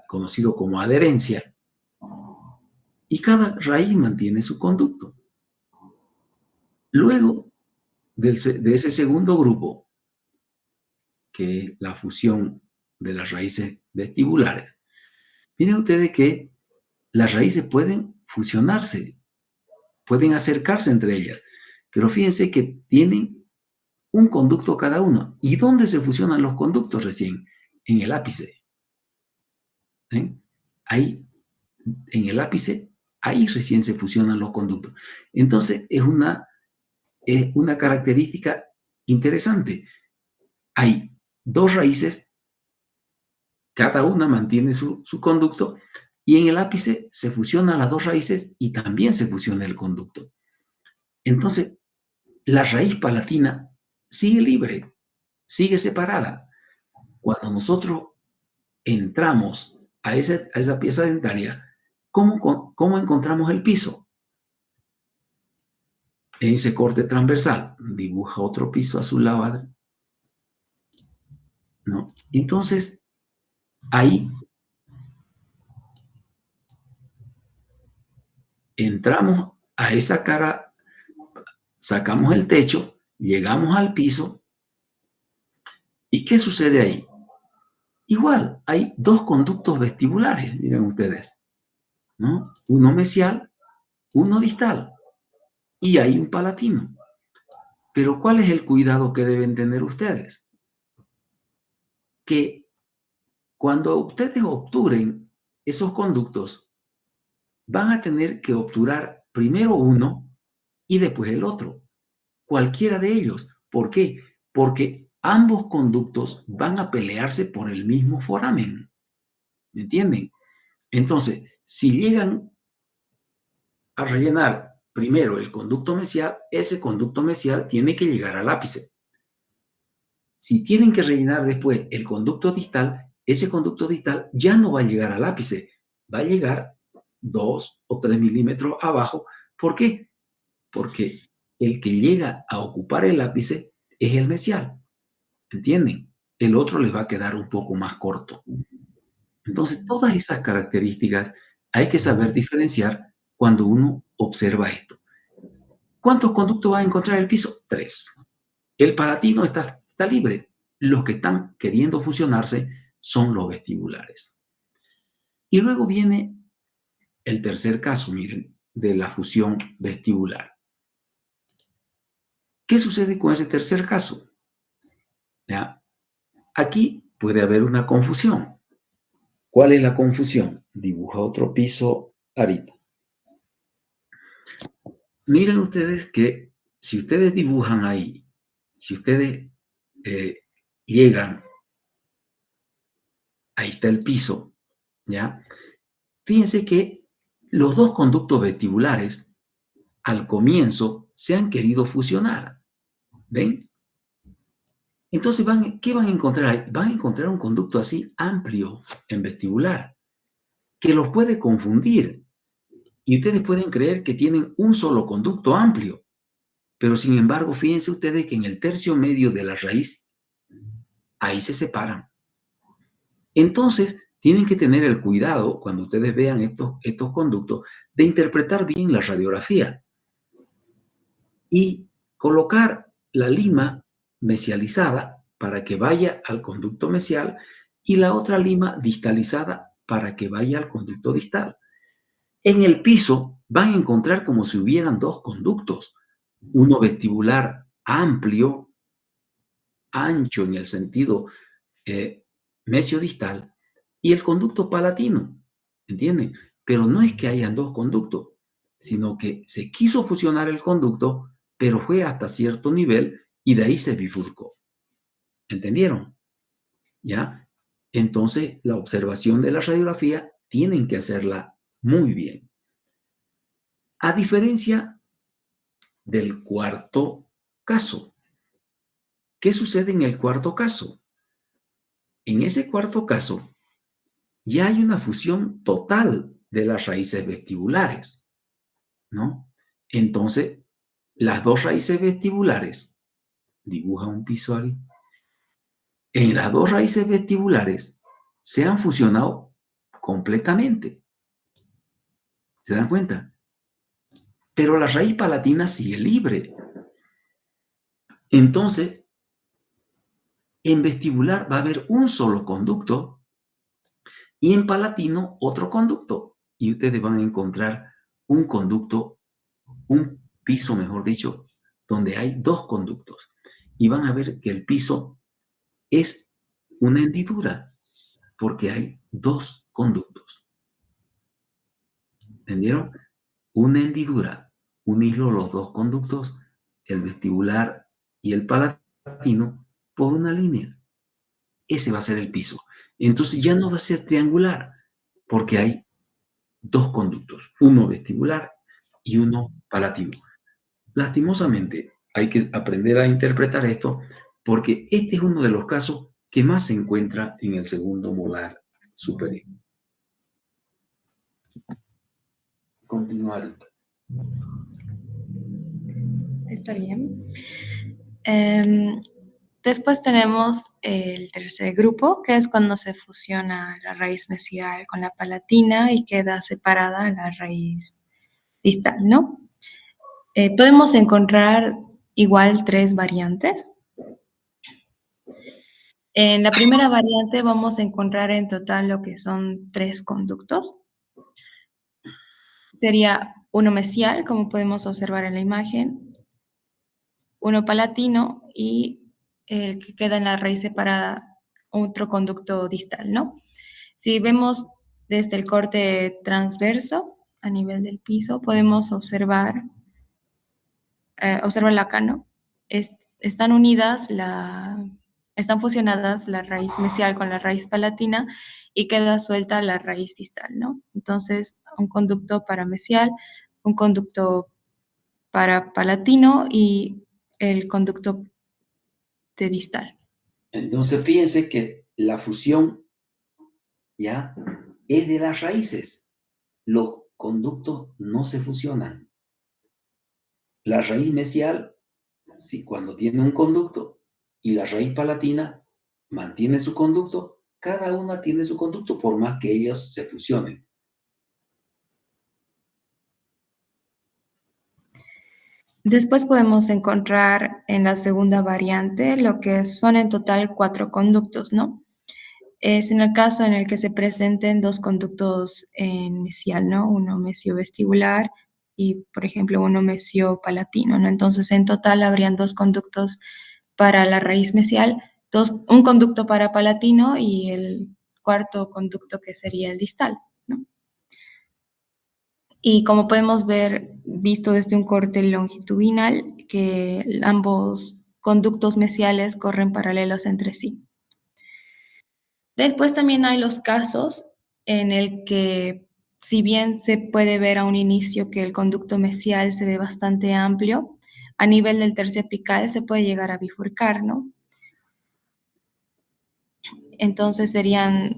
conocido como adherencia, y cada raíz mantiene su conducto. Luego de ese segundo grupo, que es la fusión de las raíces vestibulares, miren ustedes que las raíces pueden fusionarse, pueden acercarse entre ellas, pero fíjense que tienen un conducto cada uno. ¿Y dónde se fusionan los conductos recién? En el ápice. ¿Eh? Ahí, en el ápice, ahí recién se fusionan los conductos. Entonces, es una característica interesante. Hay dos raíces, cada una mantiene su conducto, y en el ápice se fusionan las dos raíces y también se fusiona el conducto. Entonces, la raíz palatina sigue libre, sigue separada. Cuando nosotros entramos a esa pieza dentaria, ¿cómo encontramos el piso? En ese corte transversal, dibuja otro piso a su lado, ¿no? Entonces, ahí entramos a esa cara, sacamos el techo, llegamos al piso, ¿y qué sucede ahí? Igual, hay dos conductos vestibulares, miren ustedes, ¿no? Uno mesial, uno distal, y hay un palatino. Pero ¿cuál es el cuidado que deben tener ustedes? Que cuando ustedes obturen esos conductos, van a tener que obturar primero uno y después el otro, cualquiera de ellos. ¿Por qué? Porque ambos conductos van a pelearse por el mismo foramen. ¿Me entienden? Entonces, si llegan a rellenar primero el conducto mesial, ese conducto mesial tiene que llegar al ápice. Si tienen que rellenar después el conducto distal, ese conducto distal ya no va a llegar al ápice, va a llegar 2 o 3 milímetros abajo. ¿Por qué? Porque el que llega a ocupar el ápice es el mesial. ¿Entienden? El otro les va a quedar un poco más corto. Entonces, todas esas características hay que saber diferenciar cuando uno observa esto. ¿Cuántos conductos va a encontrar el piso? 3. El palatino está libre. Los que están queriendo fusionarse son los vestibulares. Y luego viene el tercer caso, miren, de la fusión vestibular. ¿Qué sucede con ese tercer caso? ¿Ya? Aquí puede haber una confusión. ¿Cuál es la confusión? Dibuja otro piso, Arita. Miren ustedes que si ustedes dibujan ahí, si ustedes llegan, ahí está el piso, ¿ya? Fíjense que los dos conductos vestibulares al comienzo se han querido fusionar. ¿Ven? Entonces, ¿qué van a encontrar ahí? Van a encontrar un conducto así amplio en vestibular, que los puede confundir. Y ustedes pueden creer que tienen un solo conducto amplio, pero sin embargo, fíjense ustedes que en el tercio medio de la raíz, ahí se separan. Entonces, tienen que tener el cuidado, cuando ustedes vean estos conductos, de interpretar bien la radiografía y colocar la lima mesializada para que vaya al conducto mesial y la otra lima distalizada para que vaya al conducto distal. En el piso van a encontrar como si hubieran dos conductos, uno vestibular amplio, ancho en el sentido mesiodistal, y el conducto palatino, ¿entienden? Pero no es que hayan dos conductos, sino que se quiso fusionar el conducto, pero fue hasta cierto nivel y de ahí se bifurcó. ¿Entendieron? ¿Ya? Entonces, la observación de la radiografía tienen que hacerla muy bien. A diferencia del cuarto caso. ¿Qué sucede en el cuarto caso? En ese cuarto caso, ya hay una fusión total de las raíces vestibulares, ¿no? Entonces, las dos raíces vestibulares, dibuja un piso ahí, en las dos raíces vestibulares se han fusionado completamente. ¿Se dan cuenta? Pero la raíz palatina sigue libre. Entonces, en vestibular va a haber un solo conducto y en palatino otro conducto. Y ustedes van a encontrar un conducto, un piso, mejor dicho, donde hay dos conductos. Y van a ver que el piso es una hendidura, porque hay dos conductos. ¿Entendieron? Una hendidura, unirlo los dos conductos, el vestibular y el palatino, por una línea. Ese va a ser el piso. Entonces ya no va a ser triangular, porque hay dos conductos, uno vestibular y uno palatino. Lastimosamente, hay que aprender a interpretar esto, porque este es uno de los casos que más se encuentra en el segundo molar superior. Continuar. Está bien. Después tenemos el tercer grupo, que es cuando se fusiona la raíz mesial con la palatina y queda separada la raíz distal, ¿no? Podemos encontrar igual tres variantes. En la primera variante vamos a encontrar en total lo que son tres conductos. Sería uno mesial, como podemos observar en la imagen, uno palatino y el que queda en la raíz separada, otro conducto distal, ¿no? Si vemos desde el corte transverso a nivel del piso, podemos observar acá, ¿no? Están unidas, están fusionadas la raíz mesial con la raíz palatina y queda suelta la raíz distal, ¿no? Entonces, un conducto para mesial, un conducto para palatino y el conducto de distal. Entonces, fíjense que la fusión ya es de las raíces. Los conductos no se fusionan. La raíz mesial, si cuando tiene un conducto, y la raíz palatina mantiene su conducto, cada una tiene su conducto por más que ellos se fusionen. Después podemos encontrar en la segunda variante lo que son en total 4 conductos, ¿no? Es en el caso en el que se presenten dos conductos en mesial, ¿no? Uno mesiovestibular y, por ejemplo, uno mesiopalatino, ¿no? Entonces, en total habrían 2 conductos para la raíz mesial, un conducto para palatino y el cuarto conducto que sería el distal, ¿no? Y como podemos ver, visto desde un corte longitudinal, que ambos conductos mesiales corren paralelos entre sí. Después también hay los casos en el que, si bien se puede ver a un inicio que el conducto mesial se ve bastante amplio, a nivel del tercio apical se puede llegar a bifurcar, ¿no? entonces serían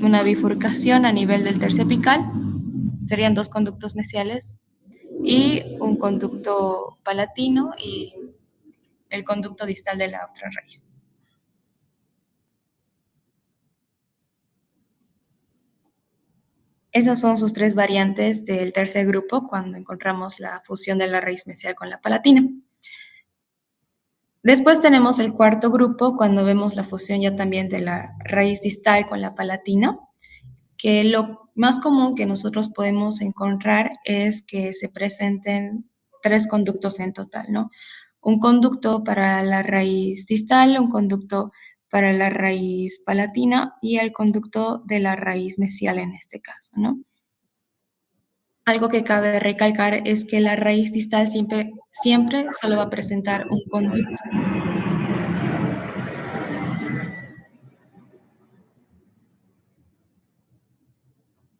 una bifurcación a nivel del tercio apical, serían 2 conductos mesiales y un conducto palatino y el conducto distal de la otra raíz. Esas son sus 3 variantes del tercer grupo cuando encontramos la fusión de la raíz mesial con la palatina. Después tenemos el cuarto grupo cuando vemos la fusión ya también de la raíz distal con la palatina, que lo más común que nosotros podemos encontrar es que se presenten 3 conductos en total, ¿no? Un conducto para la raíz distal, un conducto para la raíz palatina y el conducto de la raíz mesial en este caso, ¿no? Algo que cabe recalcar es que la raíz distal siempre solo va a presentar un conducto.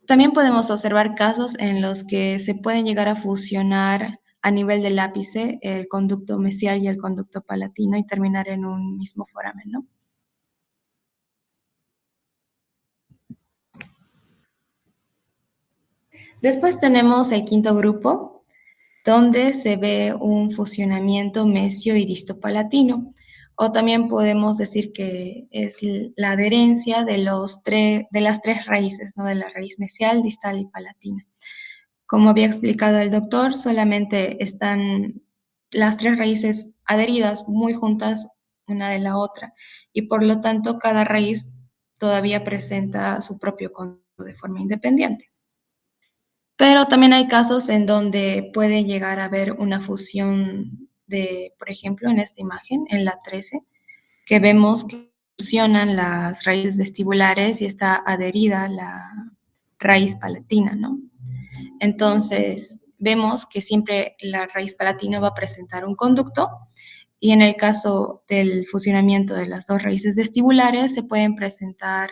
También podemos observar casos en los que se pueden llegar a fusionar a nivel del ápice el conducto mesial y el conducto palatino y terminar en un mismo foramen, ¿no? Después tenemos el quinto grupo, donde se ve un fusionamiento mesio y distopalatino, o también podemos decir que es la adherencia de las 3 raíces, ¿no? De la raíz mesial, distal y palatina. Como había explicado el doctor, solamente están las 3 raíces adheridas muy juntas una de la otra, y por lo tanto cada raíz todavía presenta su propio conducto de forma independiente. Pero también hay casos en donde puede llegar a haber una fusión de, por ejemplo, en esta imagen, en la 13, que vemos que fusionan las raíces vestibulares y está adherida la raíz palatina, ¿no? Entonces, vemos que siempre la raíz palatina va a presentar un conducto y en el caso del fusionamiento de las 2 raíces vestibulares se pueden presentar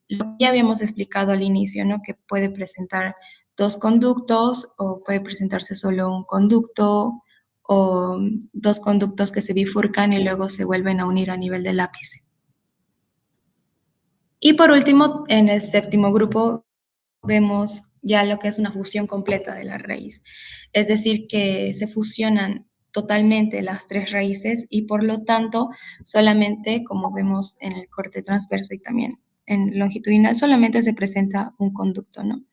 lo que ya habíamos explicado al inicio, ¿no? Que puede presentar 2 conductos o puede presentarse solo un conducto o 2 conductos que se bifurcan y luego se vuelven a unir a nivel del ápice. Y por último, en el séptimo grupo vemos ya lo que es una fusión completa de la raíz, es decir, que se fusionan totalmente las 3 raíces y por lo tanto solamente, como vemos en el corte transverso y también en longitudinal, solamente se presenta un conducto, ¿no?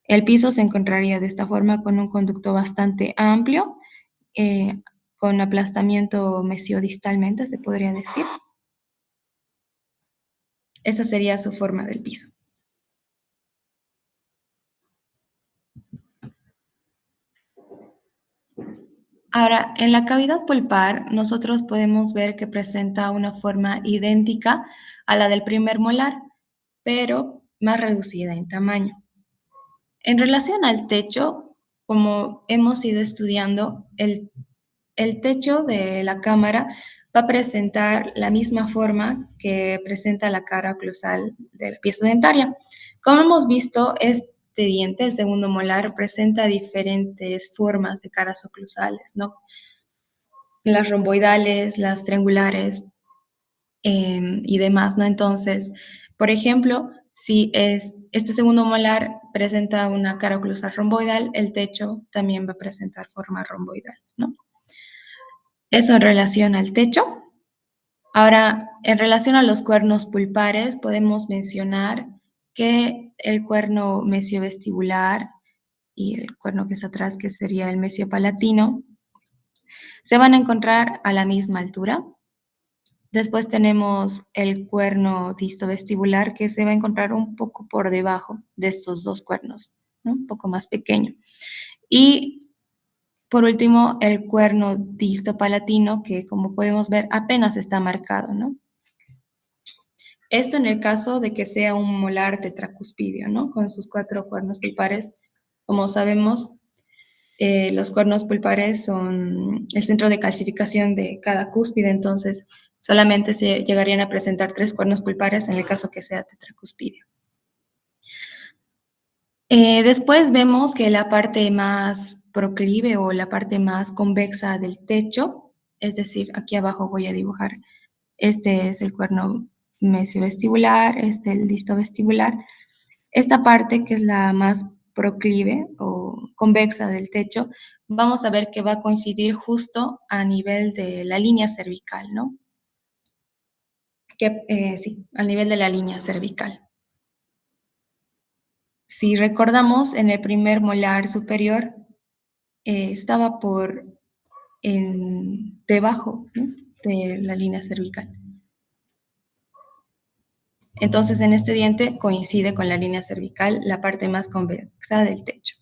El piso se encontraría de esta forma con un conducto bastante amplio, con aplastamiento mesiodistalmente, se podría decir. Esa sería su forma del piso. Ahora, en la cavidad pulpar, nosotros podemos ver que presenta una forma idéntica a la del primer molar, pero más reducida en tamaño. En relación al techo, como hemos ido estudiando, el techo de la cámara va a presentar la misma forma que presenta la cara oclusal de la pieza dentaria. Como hemos visto, este diente, el segundo molar, presenta diferentes formas de caras oclusales, ¿no? Las romboidales, las triangulares y demás, ¿no? Entonces, por ejemplo, si este segundo molar presenta una cara oclusal romboidal, el techo también va a presentar forma romboidal, ¿no? Eso en relación al techo. Ahora, en relación a los cuernos pulpares, podemos mencionar que el cuerno mesiovestibular y el cuerno que está atrás, que sería el mesiopalatino, se van a encontrar a la misma altura. Después tenemos el cuerno distovestibular, que se va a encontrar un poco por debajo de estos 2 cuernos, ¿no? Un poco más pequeño. Y por último, el cuerno distopalatino, que como podemos ver apenas está marcado, ¿no? Esto en el caso de que sea un molar tetracuspidio, ¿no? Con sus 4 cuernos pulpares. Como sabemos, los cuernos pulpares son el centro de calcificación de cada cúspide, entonces solamente se llegarían a presentar 3 cuernos pulpares en el caso que sea tetracuspidio. Después vemos que la parte más proclive o la parte más convexa del techo, es decir, aquí abajo voy a dibujar, este es el cuerno mesiovestibular, el disto vestibular. Esta parte, que es la más proclive o convexa del techo, vamos a ver que va a coincidir justo a nivel de la línea cervical, ¿no? Sí, al nivel de la línea cervical. Si recordamos, en el primer molar superior estaba debajo, ¿no?, de la línea cervical. Entonces, en este diente coincide con la línea cervical la parte más convexa del techo.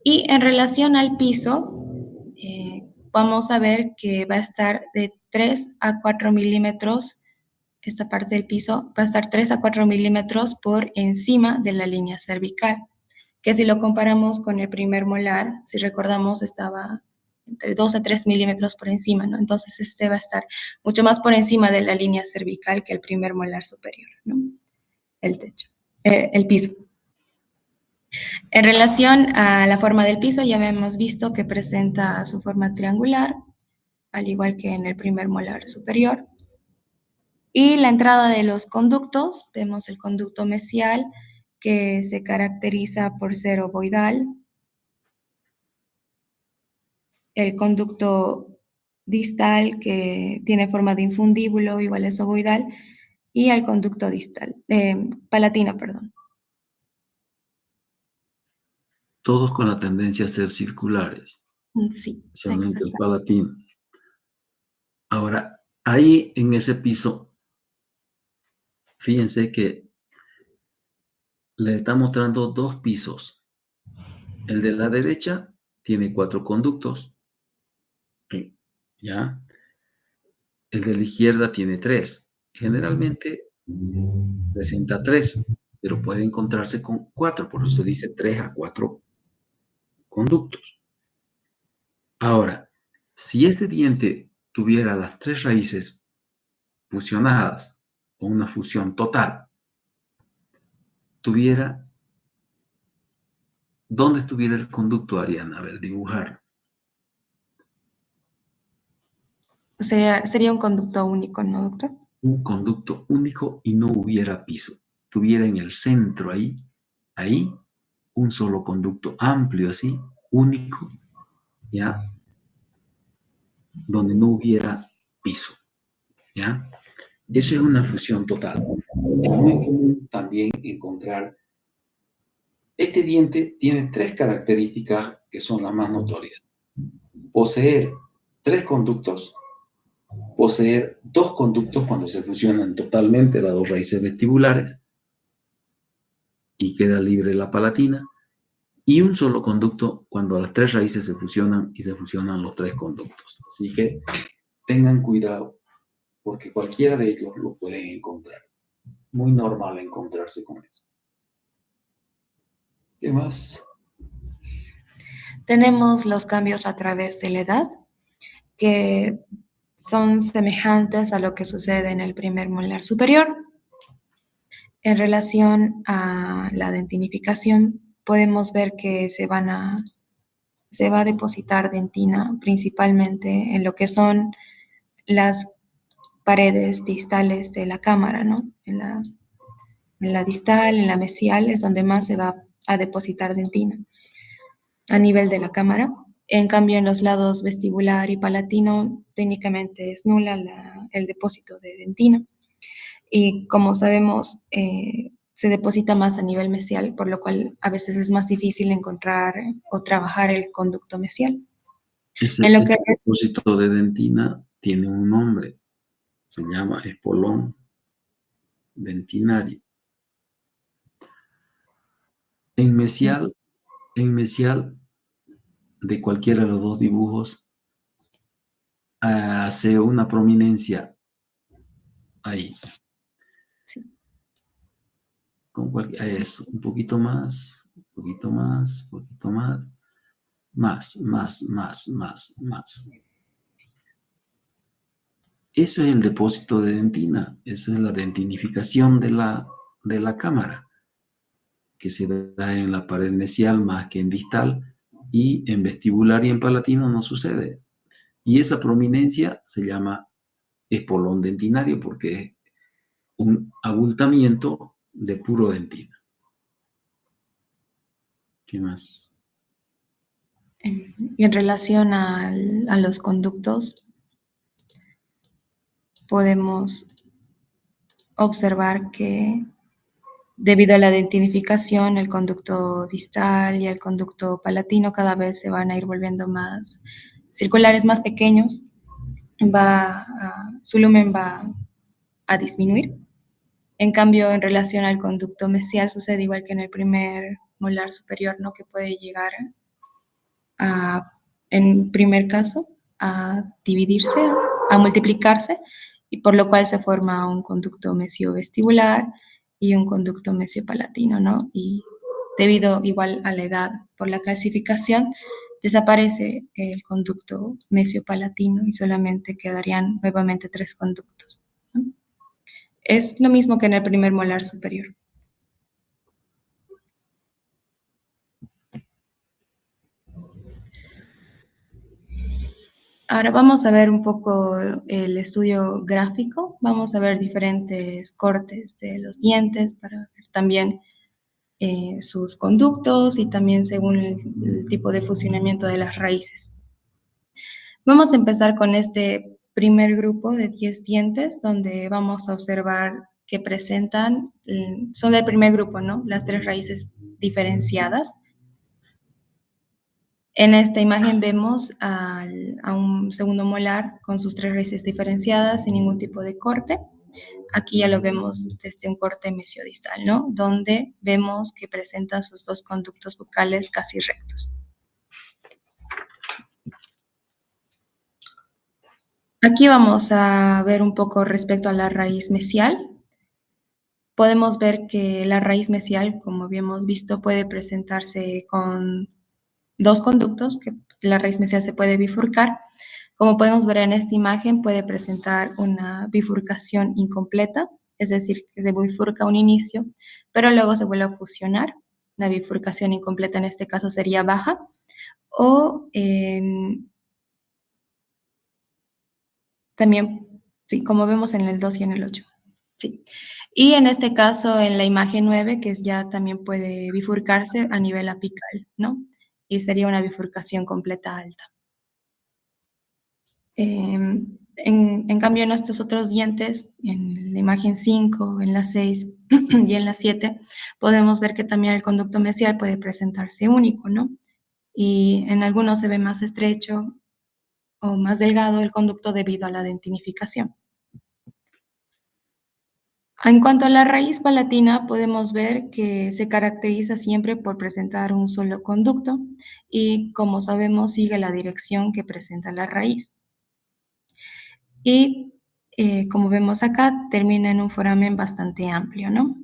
Y en relación al piso, vamos a ver que va a estar de 3 a 4 milímetros, esta parte del piso va a estar 3 a 4 milímetros por encima de la línea cervical, que si lo comparamos con el primer molar, si recordamos, estaba entre 2 a 3 milímetros por encima, ¿no? Entonces este va a estar mucho más por encima de la línea cervical que el primer molar superior, ¿no? El piso. En relación a la forma del piso, ya hemos visto que presenta su forma triangular, al igual que en el primer molar superior. Y la entrada de los conductos, vemos el conducto mesial, que se caracteriza por ser ovoidal. El conducto distal, que tiene forma de infundíbulo, igual es ovoidal. Y el conducto distal, palatino, perdón. Todos con la tendencia a ser circulares, Sí, especialmente el exacto. palatino. Ahora, ahí en ese piso, fíjense que le está mostrando dos pisos. El de la derecha tiene 4 conductos, ¿ya? El de la izquierda tiene 3. Generalmente presenta 3, pero puede encontrarse con 4, por eso se dice 3 a 4 conductos. Ahora, si ese diente tuviera las 3 raíces fusionadas o una fusión total, ¿dónde estuviera el conducto, Ariana? A ver, dibujar. Sería un conducto único, ¿no, doctor? Un conducto único y no hubiera piso. Tuviera en el centro ahí, un solo conducto amplio así, único, ¿ya? Donde no hubiera piso, ¿ya? Eso es una fusión total. Es muy común también encontrar. Este diente tiene 3 características que son las más notorias. Poseer 3 conductos, poseer 2 conductos cuando se fusionan totalmente las 2 raíces vestibulares y queda libre la palatina, y un solo conducto cuando las 3 raíces se fusionan y se fusionan los 3 conductos. Así que tengan cuidado porque cualquiera de ellos lo pueden encontrar. Muy normal encontrarse con eso. ¿Qué más? Tenemos los cambios a través de la edad, que son semejantes a lo que sucede en el primer molar superior. En relación a la dentinificación, podemos ver que se va a depositar dentina principalmente en lo que son las paredes distales de la cámara, ¿no? En la distal, en la mesial, es donde más se va a depositar dentina a nivel de la cámara. En cambio, en los lados vestibular y palatino, técnicamente es nula el depósito de dentina. Y como sabemos, se deposita más a nivel mesial, por lo cual a veces es más difícil encontrar o trabajar el conducto mesial. Ese depósito de dentina tiene un nombre, se llama espolón dentinario. En mesial de cualquiera de los dos dibujos hace una prominencia ahí. Sí. Es un poquito más, más. Eso es el depósito de dentina, esa es la dentinificación de la cámara, que se da en la pared mesial más que en distal, y en vestibular y en palatino no sucede. Y esa prominencia se llama espolón dentinario porque un abultamiento de puro dentina. ¿Qué más? En relación a los conductos, podemos observar que debido a la dentinificación, el conducto distal y el conducto palatino cada vez se van a ir volviendo más circulares, más pequeños. Su lumen va a disminuir. En cambio, en relación al conducto mesial sucede igual que en el primer molar superior, ¿no? Que puede llegar en primer caso, a dividirse, a multiplicarse, y por lo cual se forma un conducto mesiovestibular y un conducto mesiopalatino, ¿no? Y debido igual a la edad por la calcificación, desaparece el conducto mesiopalatino y solamente quedarían nuevamente 3 conductos, ¿no? Es lo mismo que en el primer molar superior. Ahora vamos a ver un poco el estudio gráfico. Vamos a ver diferentes cortes de los dientes para ver también sus conductos y también según el tipo de fusionamiento de las raíces. Vamos a empezar con este primer grupo de 10 dientes, donde vamos a observar que presentan, son del primer grupo, ¿no? Las 3 raíces diferenciadas. En esta imagen vemos a un segundo molar con sus 3 raíces diferenciadas sin ningún tipo de corte. Aquí ya lo vemos desde un corte mesiodistal, ¿no? Donde vemos que presenta sus 2 conductos bucales casi rectos. Aquí vamos a ver un poco respecto a la raíz mesial. Podemos ver que la raíz mesial, como habíamos visto, puede presentarse con 2 conductos, que la raíz mesial se puede bifurcar. Como podemos ver en esta imagen, puede presentar una bifurcación incompleta, es decir, que se bifurca a un inicio, pero luego se vuelve a fusionar. La bifurcación incompleta en este caso sería baja, o también, sí, como vemos en el 2 y en el 8. Sí. Y en este caso, en la imagen 9, que ya también puede bifurcarse a nivel apical, ¿no? Y sería una bifurcación completa alta. En cambio, en estos otros dientes, en la imagen 5, en la 6 y en la 7, podemos ver que también el conducto mesial puede presentarse único, ¿no? Y en algunos se ve más estrecho o más delgado el conducto debido a la dentinificación. En cuanto a la raíz palatina, podemos ver que se caracteriza siempre por presentar un solo conducto y, como sabemos, sigue la dirección que presenta la raíz. Y, como vemos acá, termina en un foramen bastante amplio, ¿no?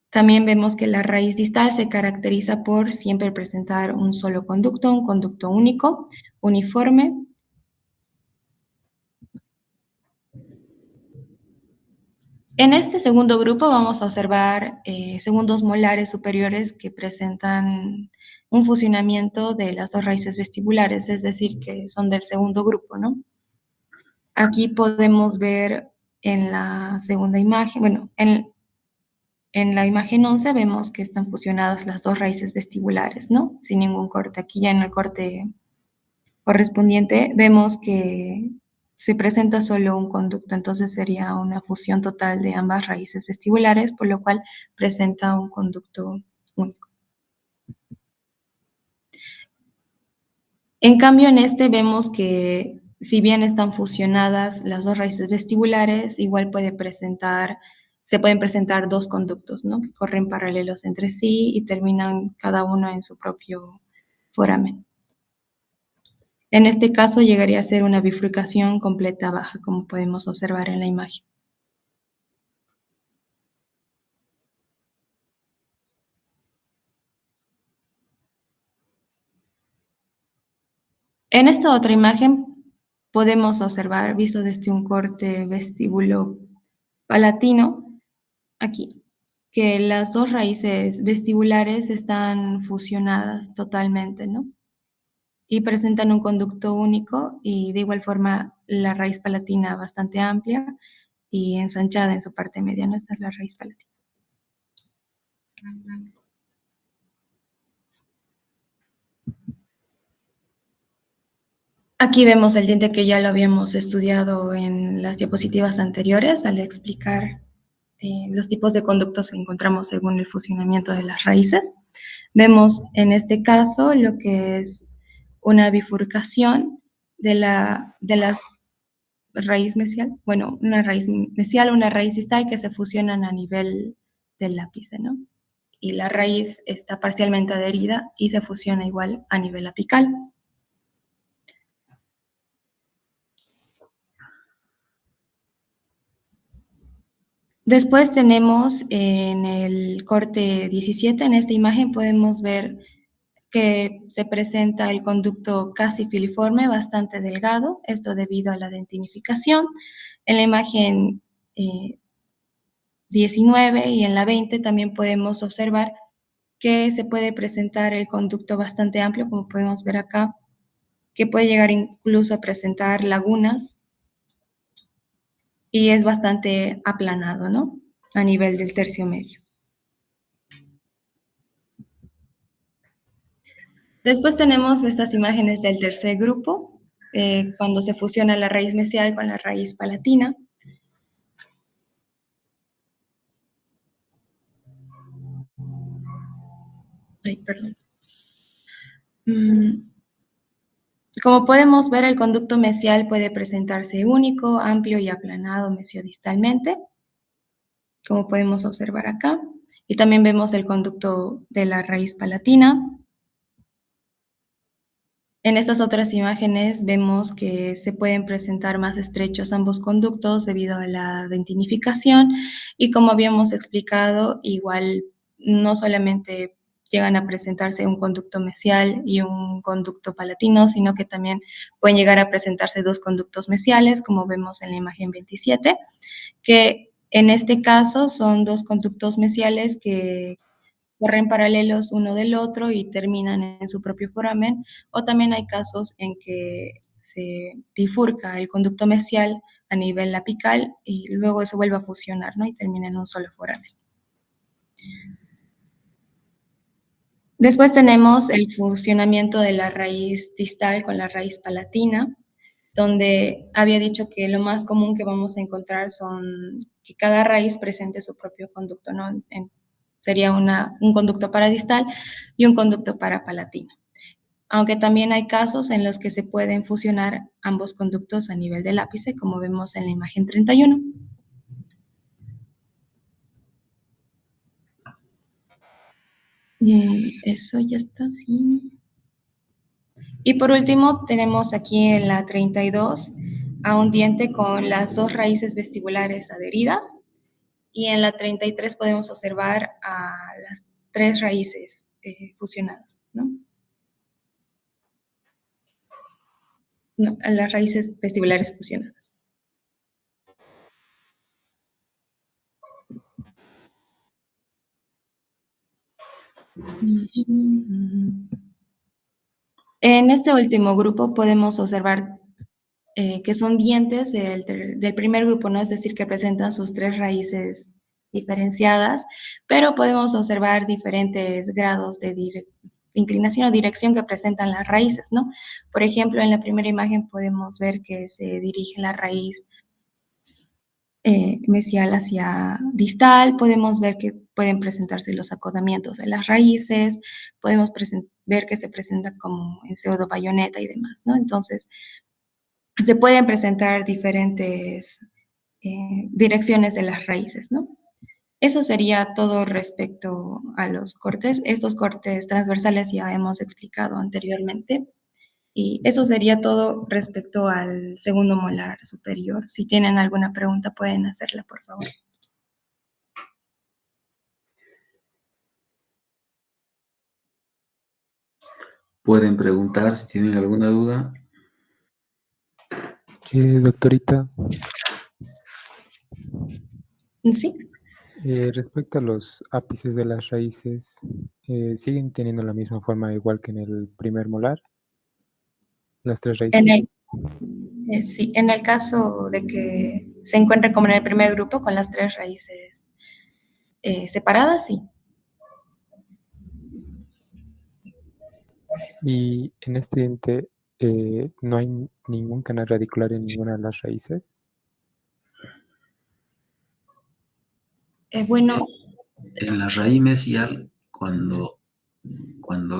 También vemos que la raíz distal se caracteriza por siempre presentar un solo conducto, un conducto único, uniforme. En este segundo grupo vamos a observar segundos molares superiores que presentan un fusionamiento de las 2 raíces vestibulares, es decir, que son del segundo grupo, ¿no? Aquí podemos ver en la segunda imagen, bueno, en la imagen 11 vemos que están fusionadas las 2 raíces vestibulares, ¿no? Sin ningún corte. Aquí ya en el corte correspondiente vemos que se presenta solo un conducto, entonces sería una fusión total de ambas raíces vestibulares, por lo cual presenta un conducto único. En cambio, en este vemos que si bien están fusionadas las 2 raíces vestibulares, igual se pueden presentar 2 conductos, ¿no? Que corren paralelos entre sí y terminan cada uno en su propio foramen. En este caso llegaría a ser una bifurcación completa baja, como podemos observar en la imagen. En esta otra imagen podemos observar, visto desde un corte vestíbulo palatino, aquí, que las 2 raíces vestibulares están fusionadas totalmente, ¿no? Y presentan un conducto único y de igual forma la raíz palatina bastante amplia y ensanchada en su parte media, ¿no? Esta es la raíz palatina. Aquí vemos el diente que ya lo habíamos estudiado en las diapositivas anteriores al explicar los tipos de conductos que encontramos según el funcionamiento de las raíces. Vemos en este caso lo que es una bifurcación de la raíz mesial, bueno, una raíz mesial, una raíz distal que se fusionan a nivel del ápice, ¿no? Y la raíz está parcialmente adherida y se fusiona igual a nivel apical. Después tenemos en el corte 17, en esta imagen podemos ver que se presenta el conducto casi filiforme, bastante delgado, esto debido a la dentinificación. En la imagen 19 y en la 20 también podemos observar que se puede presentar el conducto bastante amplio, como podemos ver acá, que puede llegar incluso a presentar lagunas y es bastante aplanado, ¿no? A nivel del tercio medio. Después tenemos estas imágenes del tercer grupo, cuando se fusiona la raíz mesial con la raíz palatina. Ay, perdón. Como podemos ver, el conducto mesial puede presentarse único, amplio y aplanado mesiodistalmente, como podemos observar acá. Y también vemos el conducto de la raíz palatina. En estas otras imágenes vemos que se pueden presentar más estrechos ambos conductos debido a la dentinificación y como habíamos explicado, igual no solamente llegan a presentarse un conducto mesial y un conducto palatino, sino que también pueden llegar a presentarse dos conductos mesiales, como vemos en la imagen 27, que en este caso son dos conductos mesiales que corren paralelos uno del otro y terminan en su propio foramen, o también hay casos en que se bifurca el conducto mesial a nivel apical y luego se vuelve a fusionar, ¿no? Y termina en un solo foramen. Después tenemos el fusionamiento de la raíz distal con la raíz palatina, donde había dicho que lo más común que vamos a encontrar son que cada raíz presente su propio conducto, ¿no? Sería un conducto paradistal y un conducto parapalatino. Aunque también hay casos en los que se pueden fusionar ambos conductos a nivel del ápice, como vemos en la imagen 31. Eso ya está, sí. Y por último, tenemos aquí en la 32 a un diente con las dos raíces vestibulares adheridas. Y en la 33 podemos observar a las tres raíces fusionadas, ¿no? No, a las raíces vestibulares fusionadas. En este último grupo podemos observar que son dientes del primer grupo, ¿no? Es decir, que presentan sus tres raíces diferenciadas, pero podemos observar diferentes grados de inclinación o dirección que presentan las raíces, ¿no? Por ejemplo, en la primera imagen podemos ver que se dirige la raíz mesial hacia distal, podemos ver que pueden presentarse los acodamientos de las raíces, podemos ver que se presenta como en pseudo bayoneta y demás, ¿no? Entonces, se pueden presentar diferentes direcciones de las raíces, ¿no? Eso sería todo respecto a los cortes. Estos cortes transversales ya hemos explicado anteriormente. Y eso sería todo respecto al segundo molar superior. Si tienen alguna pregunta, pueden hacerla, por favor. Pueden preguntar si tienen alguna duda. Doctorita. Sí. Respecto a los ápices de las raíces, ¿siguen teniendo la misma forma igual que en el primer molar? Las tres raíces. Sí, en el caso de que se encuentra como en el primer grupo con las 3 raíces separadas, sí. Y en este diente no hay ningún canal radicular en ninguna de las raíces. Bueno, En la raíz mesial, cuando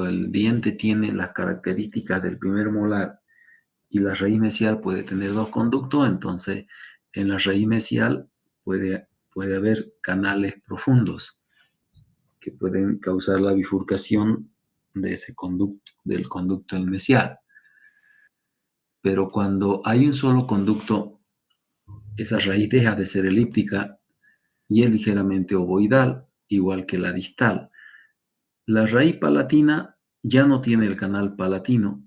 el diente tiene las características del primer molar y la raíz mesial puede tener 2 conductos, entonces en la raíz mesial puede haber canales profundos que pueden causar la bifurcación de ese conducto, del conducto mesial. Pero cuando hay un solo conducto, esa raíz deja de ser elíptica y es ligeramente ovoidal, igual que la distal. La raíz palatina ya no tiene el canal palatino,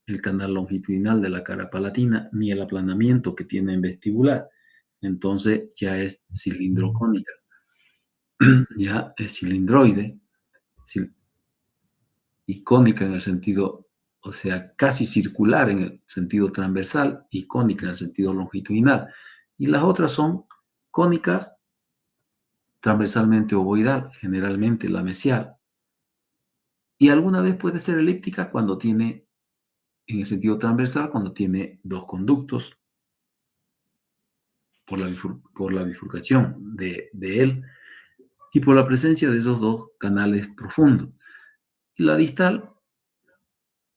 el canal longitudinal de la cara palatina, ni el aplanamiento que tiene en vestibular. Entonces ya es cilindrocónica, ya es cilindroide y cónica en el sentido, o sea, casi circular en el sentido transversal y cónica en el sentido longitudinal. Y las otras son cónicas, transversalmente ovoidal, generalmente la mesial. Y alguna vez puede ser elíptica cuando tiene, en el sentido transversal, cuando tiene 2 conductos por la bifurcación de él y por la presencia de esos 2 canales profundos. Y la distal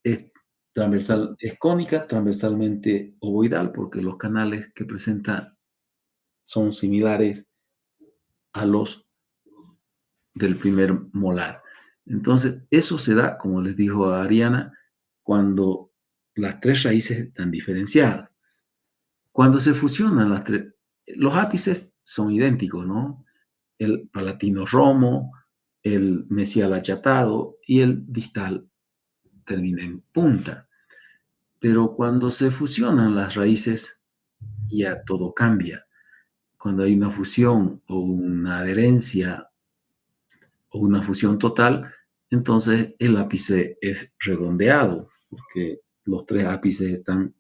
es transversal, es cónica, transversalmente ovoidal, porque los canales que presenta son similares a los del primer molar. Entonces, eso se da, como les dijo a Ariana, cuando las 3 raíces están diferenciadas. Cuando se fusionan las 3, los ápices son idénticos, ¿no? El palatino romo, el mesial achatado y el distal termina en punta. Pero cuando se fusionan las raíces, ya todo cambia. Cuando hay una fusión o una adherencia o una fusión total, entonces el ápice es redondeado, porque los 3 ápices están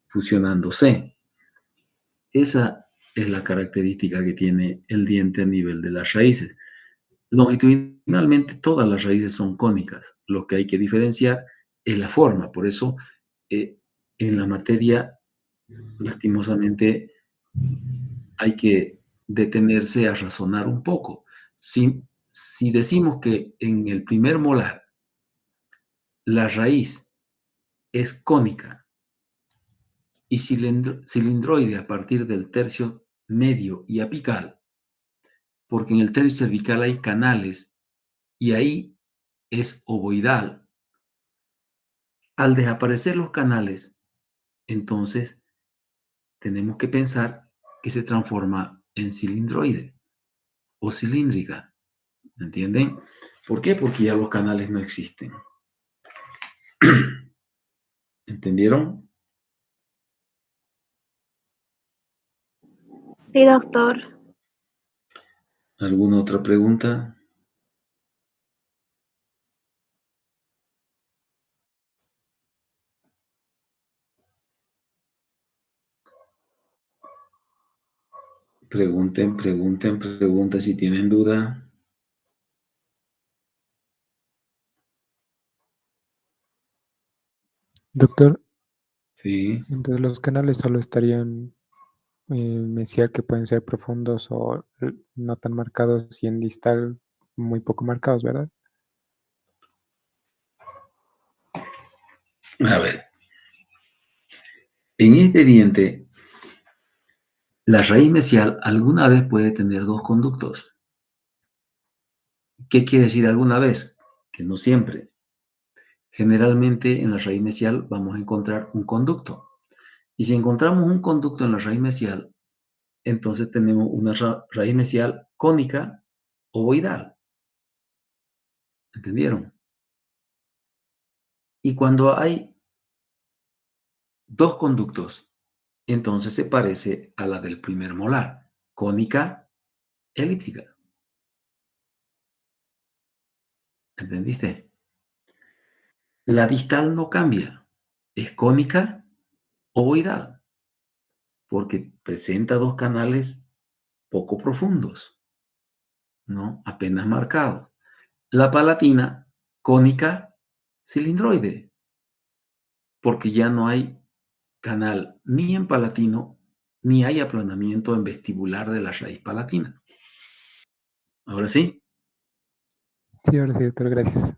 fusionándose. Esa es la característica que tiene el diente a nivel de las raíces. Longitudinalmente todas las raíces son cónicas. Lo que hay que diferenciar es la forma. Por eso en la materia, lastimosamente, hay que detenerse a razonar un poco. Si decimos que en el primer molar la raíz es cónica y cilindroide a partir del tercio medio y apical, porque en el tercio cervical hay canales y ahí es ovoidal. Al desaparecer los canales, entonces tenemos que pensar que se transforma en cilindroide o cilíndrica. ¿Me entienden? ¿Por qué? Porque ya los canales no existen. ¿Entendieron? Sí, doctor. ¿Alguna otra pregunta? Pregunten si tienen duda. Doctor, Sí. entonces los canales solo estarían mesial, que pueden ser profundos o no tan marcados, y en distal muy poco marcados, ¿verdad? A ver. En este diente, la raíz mesial alguna vez puede tener 2 conductos. ¿Qué quiere decir alguna vez? Que no siempre. Generalmente en la raíz mesial vamos a encontrar un conducto. Y si encontramos un conducto en la raíz mesial, entonces tenemos una raíz mesial cónica ovoidal. ¿Entendieron? Y cuando hay 2 conductos, entonces se parece a la del primer molar, cónica elíptica. ¿Entendiste? La distal no cambia, es cónica ovoidal. porque presenta dos canales poco profundos, ¿no? Apenas marcados. La palatina, cónica, cilindroide, porque ya no hay canal ni en palatino, ni hay aplanamiento en vestibular de la raíz palatina. Ahora sí. Sí, ahora sí, doctor, gracias.